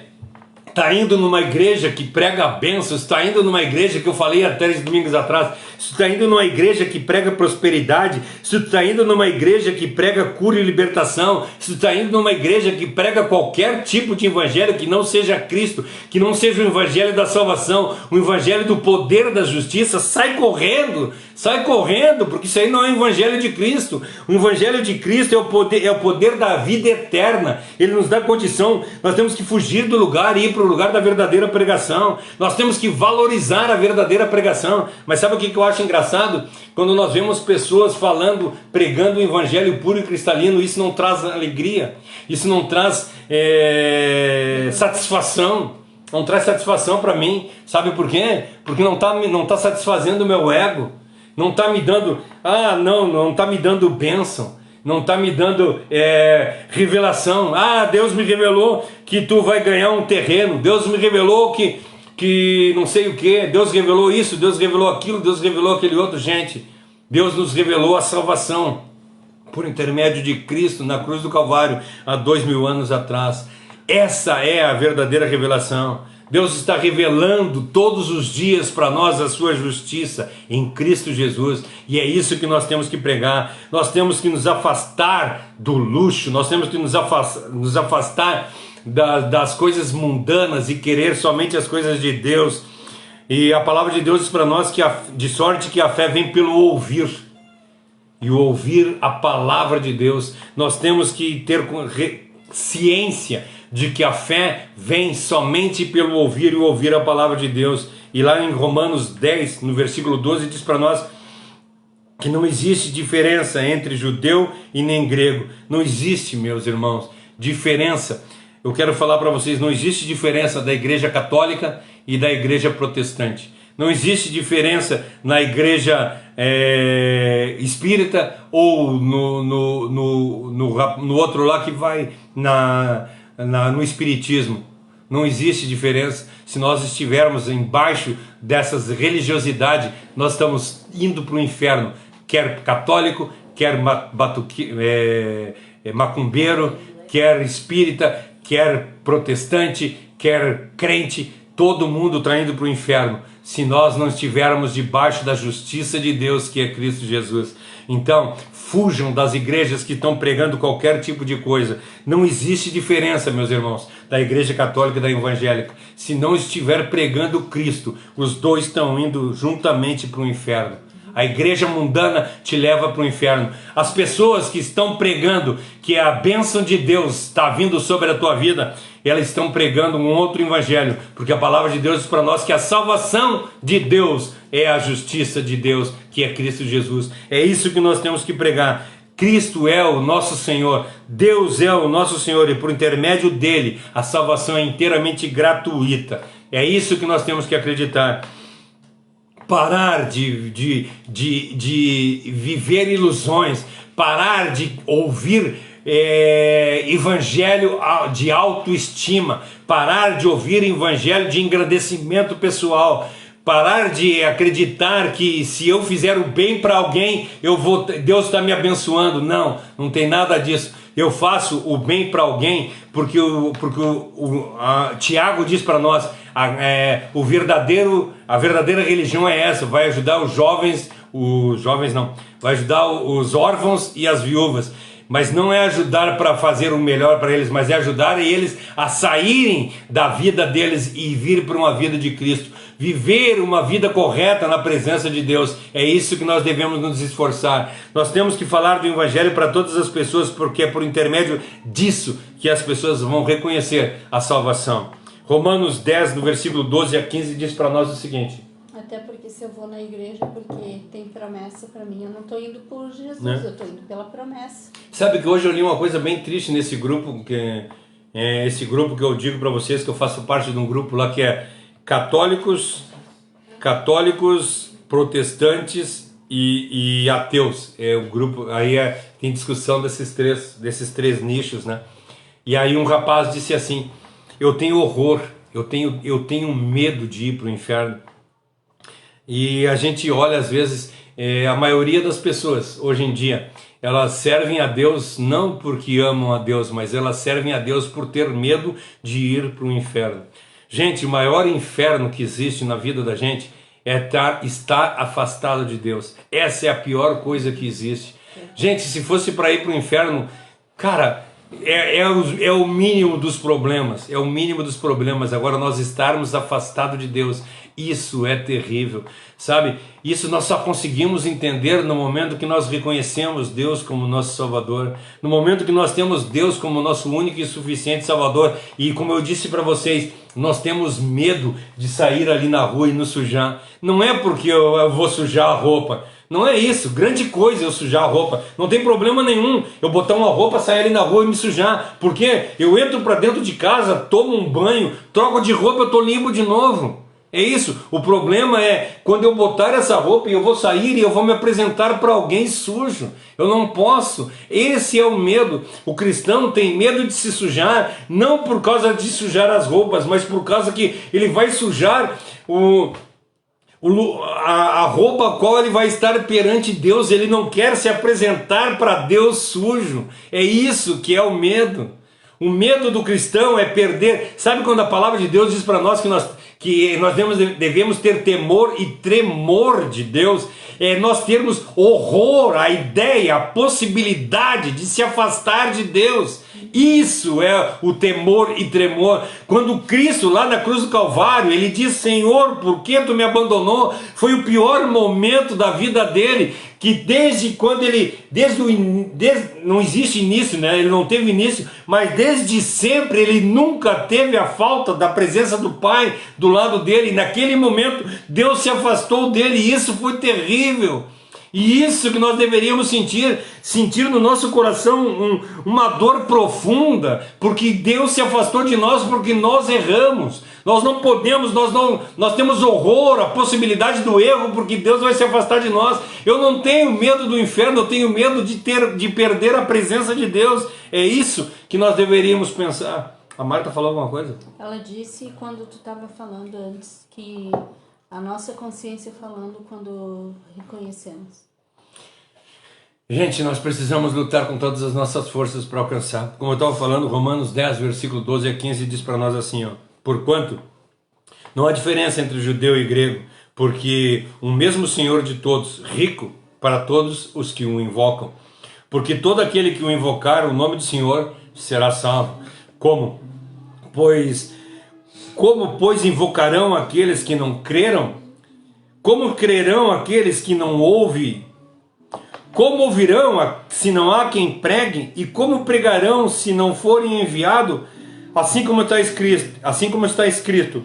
está indo numa igreja que prega a bênção, está indo numa igreja que eu falei há 3 domingos atrás, se está indo numa igreja que prega prosperidade, se está indo numa igreja que prega cura e libertação, se está indo numa igreja que prega qualquer tipo de evangelho que não seja Cristo, que não seja o evangelho da salvação, o evangelho do poder da justiça, sai correndo, porque isso aí não é o evangelho de Cristo. O evangelho de Cristo é o poder da vida eterna. Ele nos dá condição, nós temos que fugir do lugar e ir para o lugar da verdadeira pregação. Nós temos que valorizar a verdadeira pregação. Mas sabe o que eu acho engraçado? Quando nós vemos pessoas pregando o evangelho puro e cristalino, isso não traz alegria, isso não traz satisfação. Não traz satisfação para mim. Sabe por quê? Porque não tá satisfazendo o meu ego. Não está me dando, não está me dando bênção, não está me dando revelação. Deus me revelou que tu vai ganhar um terreno, Deus me revelou que não sei o que, Deus revelou isso, Deus revelou aquilo, Deus revelou aquele outro. Gente, Deus nos revelou a salvação por intermédio de Cristo na cruz do Calvário há 2000 anos atrás. Essa é a verdadeira revelação. Deus está revelando todos os dias para nós a sua justiça em Cristo Jesus, e é isso que nós temos que pregar. Nós temos que nos afastar do luxo, nós temos que nos afastar das coisas mundanas e querer somente as coisas de Deus. E a palavra de Deus diz para nós de sorte que a fé vem pelo ouvir, e o ouvir a palavra de Deus. Nós temos que ter ciência de que a fé vem somente pelo ouvir e ouvir a palavra de Deus. E lá em Romanos 10, no versículo 12, diz para nós que não existe diferença entre judeu e nem grego. Não existe, meus irmãos, diferença. Eu quero falar para vocês, não existe diferença da igreja católica e da igreja protestante. Não existe diferença na igreja espírita ou no outro lá que vai no espiritismo. Não existe diferença. Se nós estivermos embaixo dessas religiosidades, nós estamos indo para o inferno, quer católico, quer macumbeiro, quer espírita, quer protestante, quer crente. Todo mundo está indo para o inferno se nós não estivermos debaixo da justiça de Deus, que é Cristo Jesus. Então, fujam das igrejas que estão pregando qualquer tipo de coisa. Não existe diferença, meus irmãos, da igreja católica e da evangélica. Se não estiver pregando Cristo, os dois estão indo juntamente para o inferno. A igreja mundana te leva para o inferno. As pessoas que estão pregando que a bênção de Deus está vindo sobre a tua vida, elas estão pregando um outro evangelho, porque a palavra de Deus diz para nós que a salvação de Deus é a justiça de Deus, que é Cristo Jesus. É isso que nós temos que pregar. Cristo é o nosso Senhor, Deus é o nosso Senhor, e por intermédio dele a salvação é inteiramente gratuita. É isso que nós temos que acreditar. Parar de viver ilusões, parar de ouvir evangelho de autoestima, parar de ouvir evangelho de engrandecimento pessoal, parar de acreditar que se eu fizer o bem para alguém, Deus está me abençoando. Não tem nada disso. Eu faço o bem para alguém porque Tiago diz para nós, a verdadeira religião é essa, vai ajudar vai ajudar os órfãos e as viúvas. Mas não é ajudar para fazer o melhor para eles, mas é ajudar eles a saírem da vida deles e vir para uma vida de Cristo. Viver uma vida correta na presença de Deus. É isso que nós devemos nos esforçar. Nós temos que falar do Evangelho para todas as pessoas, porque é por intermédio disso que as pessoas vão reconhecer a salvação. Romanos 10, no versículo 12 a 15, diz para nós o seguinte: Até porque se eu vou na igreja porque tem promessa para mim, eu não estou indo por Jesus, eu estou indo pela promessa. Sabe que hoje eu li uma coisa bem triste nesse grupo, que é esse grupo que eu digo para vocês, que eu faço parte de um grupo lá que é católicos, protestantes e ateus. É o grupo, aí tem discussão desses três nichos, né? E aí um rapaz disse assim: eu tenho horror, eu tenho medo de ir para o inferno. E a gente olha às vezes, a maioria das pessoas hoje em dia, elas servem a Deus não porque amam a Deus, mas elas servem a Deus por ter medo de ir para o inferno. Gente, o maior inferno que existe na vida da gente é estar afastado de Deus. Essa é a pior coisa que existe. Gente, se fosse para ir para o inferno, cara, é o mínimo dos problemas. É o mínimo dos problemas. Agora nós estarmos afastados de Deus, isso é terrível, sabe? Isso nós só conseguimos entender no momento que nós reconhecemos Deus como nosso Salvador, no momento que nós temos Deus como nosso único e suficiente Salvador. E como eu disse para vocês, nós temos medo de sair ali na rua e nos sujar. Não é porque eu vou sujar a roupa, não é isso, grande coisa eu sujar a roupa, não tem problema nenhum eu botar uma roupa, sair ali na rua e me sujar, porque eu entro para dentro de casa, tomo um banho, troco de roupa, eu estou limpo de novo. É isso, o problema é quando eu botar essa roupa e eu vou sair e eu vou me apresentar para alguém sujo. Eu não posso, esse é o medo. O cristão tem medo de se sujar, não por causa de sujar as roupas, mas por causa que ele vai sujar a roupa a qual ele vai estar perante Deus. Ele não quer se apresentar para Deus sujo. É isso que é o medo. O medo do cristão é perder. Sabe quando a palavra de Deus diz para nós que nós devemos ter temor e tremor de Deus? É nós termos horror, a ideia, a possibilidade de se afastar de Deus. Isso é o temor e tremor. Quando Cristo lá na cruz do Calvário, ele diz: Senhor, por que tu me abandonou? Foi o pior momento da vida dele, que desde quando ele, não existe início, né? Ele não teve início, mas desde sempre ele nunca teve a falta da presença do Pai do lado dele. E naquele momento Deus se afastou dele, e isso foi terrível. E isso que nós deveríamos sentir no nosso coração uma dor profunda, porque Deus se afastou de nós, porque nós erramos. Nós não podemos, nós temos horror, a possibilidade do erro, porque Deus vai se afastar de nós. Eu não tenho medo do inferno, eu tenho medo de perder a presença de Deus. É isso que nós deveríamos pensar. A Marta falou alguma coisa? Ela disse quando tu estava falando antes que a nossa consciência falando quando reconhecemos. Gente, nós precisamos lutar com todas as nossas forças para alcançar. Como eu estava falando, Romanos 10, versículo 12 a 15 diz para nós assim, ó: porquanto não há diferença entre judeu e grego, porque o mesmo Senhor de todos, rico para todos os que o invocam. Porque todo aquele que o invocar o nome do Senhor será salvo. Como? Pois invocarão aqueles que não creram? Como crerão aqueles que não ouvem? Como ouvirão se não há quem pregue? E como pregarão se não forem enviados? Assim como está escrito,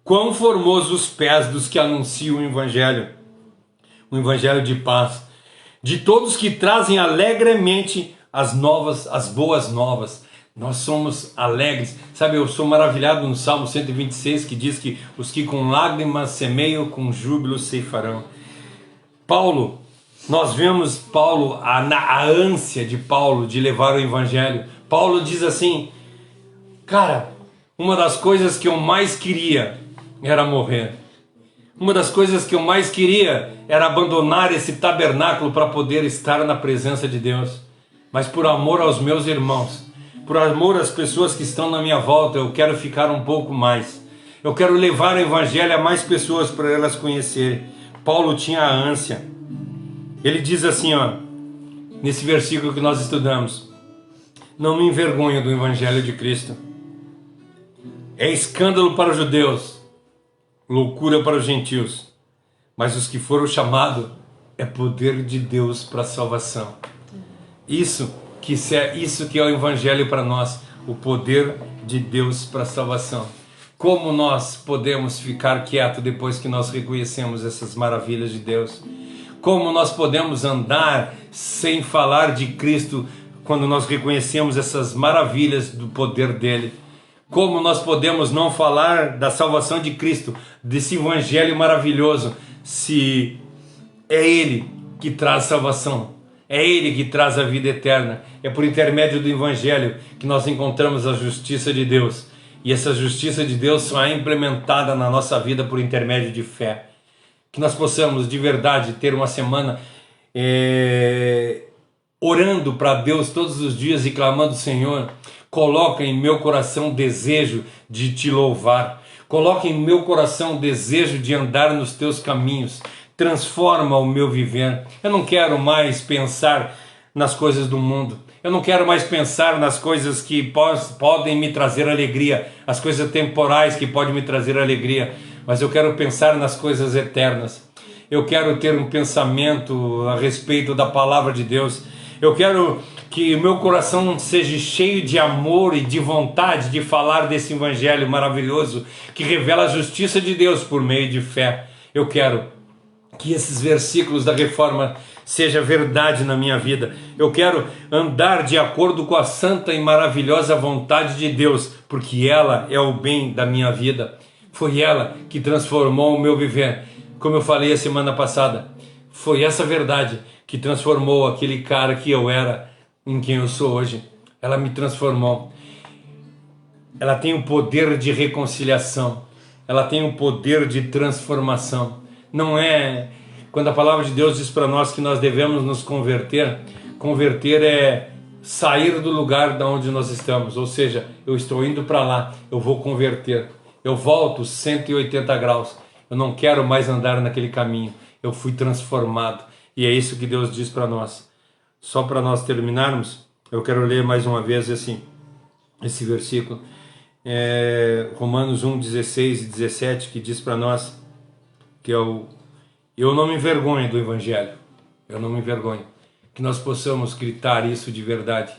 quão formosos os pés dos que anunciam o evangelho de paz, de todos que trazem alegremente as boas novas. Nós somos alegres, sabe? Eu sou maravilhado no Salmo 126, que diz que os que com lágrimas semeiam, com júbilo ceifarão. Nós vemos Paulo, a ânsia de Paulo de levar o evangelho. Paulo diz assim: cara, uma das coisas que eu mais queria era morrer. Uma das coisas que eu mais queria era abandonar esse tabernáculo para poder estar na presença de Deus. Mas por amor aos meus irmãos, por amor às pessoas que estão na minha volta, eu quero ficar um pouco mais. Eu quero levar o evangelho a mais pessoas para elas conhecerem. Paulo tinha a ânsia. Ele diz assim, ó, nesse versículo que nós estudamos: não me envergonho do evangelho de Cristo. É escândalo para os judeus, loucura para os gentios, mas os que foram chamados é poder de Deus para a salvação. Isso que é o evangelho para nós, o poder de Deus para a salvação. Como nós podemos ficar quietos depois que nós reconhecemos essas maravilhas de Deus? Como nós podemos andar sem falar de Cristo quando nós reconhecemos essas maravilhas do poder dele? Como nós podemos não falar da salvação de Cristo, desse evangelho maravilhoso, se é ele que traz salvação, é ele que traz a vida eterna? É por intermédio do evangelho que nós encontramos a justiça de Deus. E essa justiça de Deus só é implementada na nossa vida por intermédio de fé. Que nós possamos de verdade ter uma semana orando para Deus todos os dias e clamando: Senhor, coloca em meu coração o desejo de te louvar. Coloca em meu coração o desejo de andar nos teus caminhos. Transforma o meu viver. Eu não quero mais pensar nas coisas do mundo. Eu não quero mais pensar nas coisas que podem me trazer alegria, as coisas temporais que podem me trazer alegria, mas eu quero pensar nas coisas eternas. Eu quero ter um pensamento a respeito da palavra de Deus. Eu quero que o meu coração seja cheio de amor e de vontade de falar desse evangelho maravilhoso que revela a justiça de Deus por meio de fé. Eu quero que esses versículos da Reforma seja verdade na minha vida. Eu quero andar de acordo com a santa e maravilhosa vontade de Deus, porque ela é o bem da minha vida. Foi ela que transformou o meu viver. Como eu falei a semana passada, foi essa verdade que transformou aquele cara que eu era em quem eu sou hoje. Ela me transformou. Ela tem o poder de reconciliação. Ela tem o poder de transformação. Não é... Quando a palavra de Deus diz para nós que nós devemos nos converter, converter é sair do lugar de onde nós estamos. Ou seja, eu estou indo para lá, eu vou converter. Eu volto 180 graus. Eu não quero mais andar naquele caminho. Eu fui transformado. E é isso que Deus diz para nós. Só para nós terminarmos, eu quero ler mais uma vez esse versículo. Romanos 1, 16 e 17, que diz para nós que é o... Eu não me envergonho do evangelho. Eu não me envergonho. Que nós possamos gritar isso de verdade.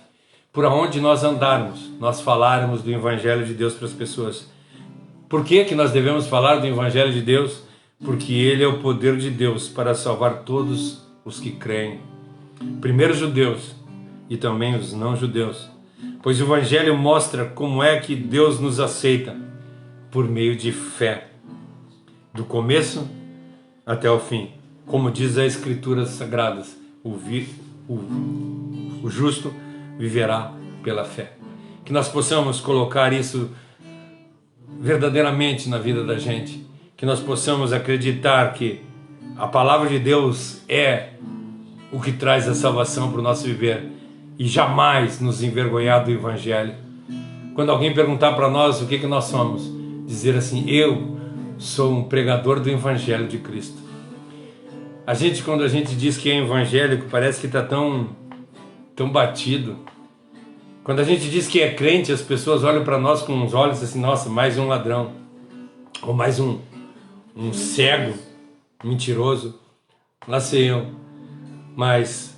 Por onde nós andarmos, nós falarmos do evangelho de Deus para as pessoas. Por que nós devemos falar do evangelho de Deus? Porque ele é o poder de Deus para salvar todos os que creem. Primeiro os judeus e também os não judeus. Pois o evangelho mostra como é que Deus nos aceita por meio de fé. Do começo até o fim. Como diz as Escrituras Sagradas, o justo viverá pela fé. Que nós possamos colocar isso verdadeiramente na vida da gente. Que nós possamos acreditar que a palavra de Deus é o que traz a salvação para o nosso viver. E jamais nos envergonhar do evangelho. Quando alguém perguntar para nós o que nós somos, dizer assim: eu sou um pregador do evangelho de Cristo. Quando a gente diz que é evangélico, parece que está tão batido. Quando a gente diz que é crente, as pessoas olham para nós com uns olhos assim: nossa, mais um ladrão, ou mais um cego, mentiroso. Lá sei eu. Mas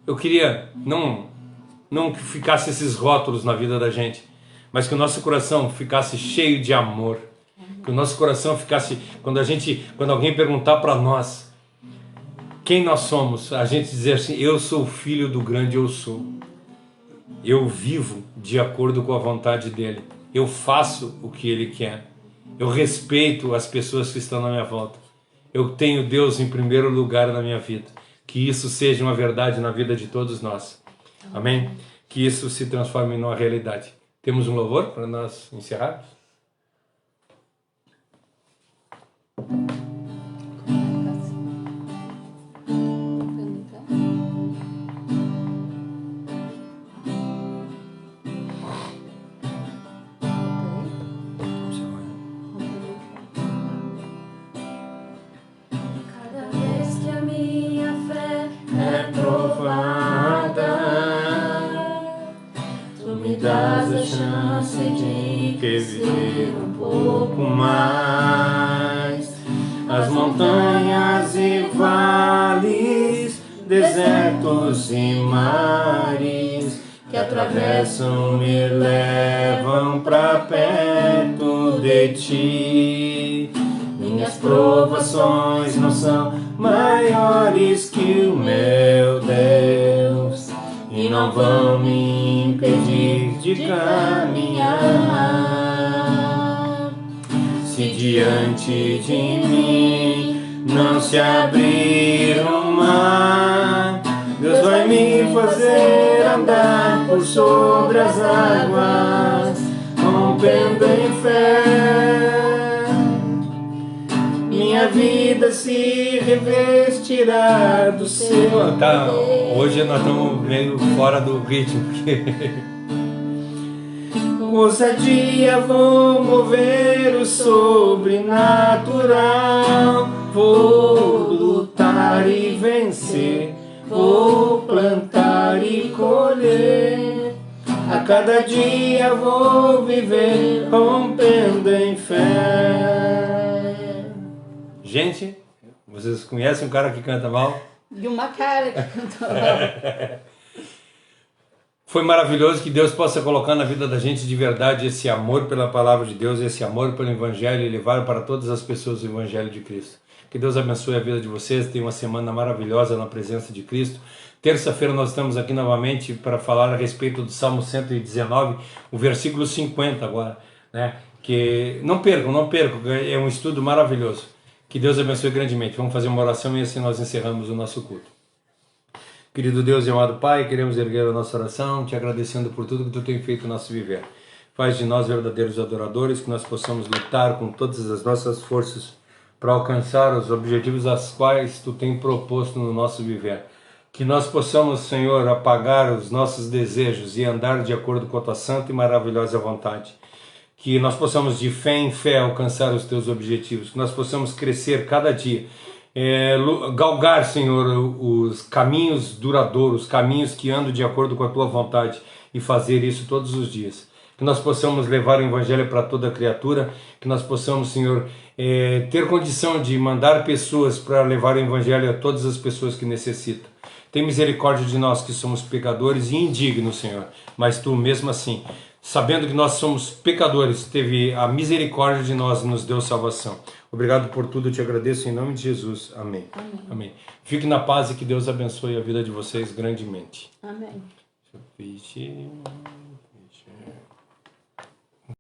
eu queria não que ficasse esses rótulos na vida da gente, mas que o nosso coração ficasse cheio de amor. Que o nosso coração ficasse, quando alguém perguntar para nós quem nós somos, a gente dizer assim: eu sou filho do grande eu sou. Eu vivo de acordo com a vontade dele. Eu faço o que ele quer. Eu respeito as pessoas que estão na minha volta. Eu tenho Deus em primeiro lugar na minha vida. Que isso seja uma verdade na vida de todos nós. Amém? Que isso se transforme em uma realidade. Temos um louvor para nós encerrarmos? Cada vez que a minha fé é provada, tu me dás a chance de crescer um pouco mais. As montanhas e vales, desertos e mares que atravessam me levam pra perto de ti. Minhas provações não são maiores que o meu Deus e não vão me impedir de caminhar. Se diante de mim não se abrir o mar, Deus vai me fazer andar por sobre as águas, rompendo em fé. Minha vida se revestirá do seu. Tá, hoje nós estamos meio fora do ritmo. Ousadia, vou mover o sobrenatural. Vou lutar e vencer. Vou plantar e colher. A cada dia vou viver rompendo em fé. Gente, vocês conhecem um cara que canta mal? E uma cara que canta mal. Foi maravilhoso, que Deus possa colocar na vida da gente de verdade esse amor pela palavra de Deus, esse amor pelo Evangelho e levar para todas as pessoas o Evangelho de Cristo. Que Deus abençoe a vida de vocês, tenham uma semana maravilhosa na presença de Cristo. Terça-feira nós estamos aqui novamente para falar a respeito do Salmo 119, o versículo 50 agora, né? Que não percam, é um estudo maravilhoso. Que Deus abençoe grandemente. Vamos fazer uma oração e assim nós encerramos o nosso culto. Querido Deus e amado Pai, queremos erguer a nossa oração, te agradecendo por tudo que tu tem feito no nosso viver. Faz de nós verdadeiros adoradores, que nós possamos lutar com todas as nossas forças para alcançar os objetivos aos quais tu tem proposto no nosso viver. Que nós possamos, Senhor, apagar os nossos desejos e andar de acordo com a tua santa e maravilhosa vontade. Que nós possamos de fé em fé alcançar os teus objetivos, que nós possamos crescer cada dia, galgar, Senhor, os caminhos duradouros, caminhos que andam de acordo com a tua vontade e fazer isso todos os dias. Que nós possamos levar o Evangelho para toda criatura, que nós possamos, Senhor, ter condição de mandar pessoas para levar o Evangelho a todas as pessoas que necessitam. Tem misericórdia de nós que somos pecadores e indignos, Senhor, mas tu mesmo assim, sabendo que nós somos pecadores, teve a misericórdia de nós e nos deu salvação. Obrigado por tudo, eu te agradeço em nome de Jesus. Amém. Amém. Amém. Fique na paz e que Deus abençoe a vida de vocês grandemente. Amém. Deixa eu pedir.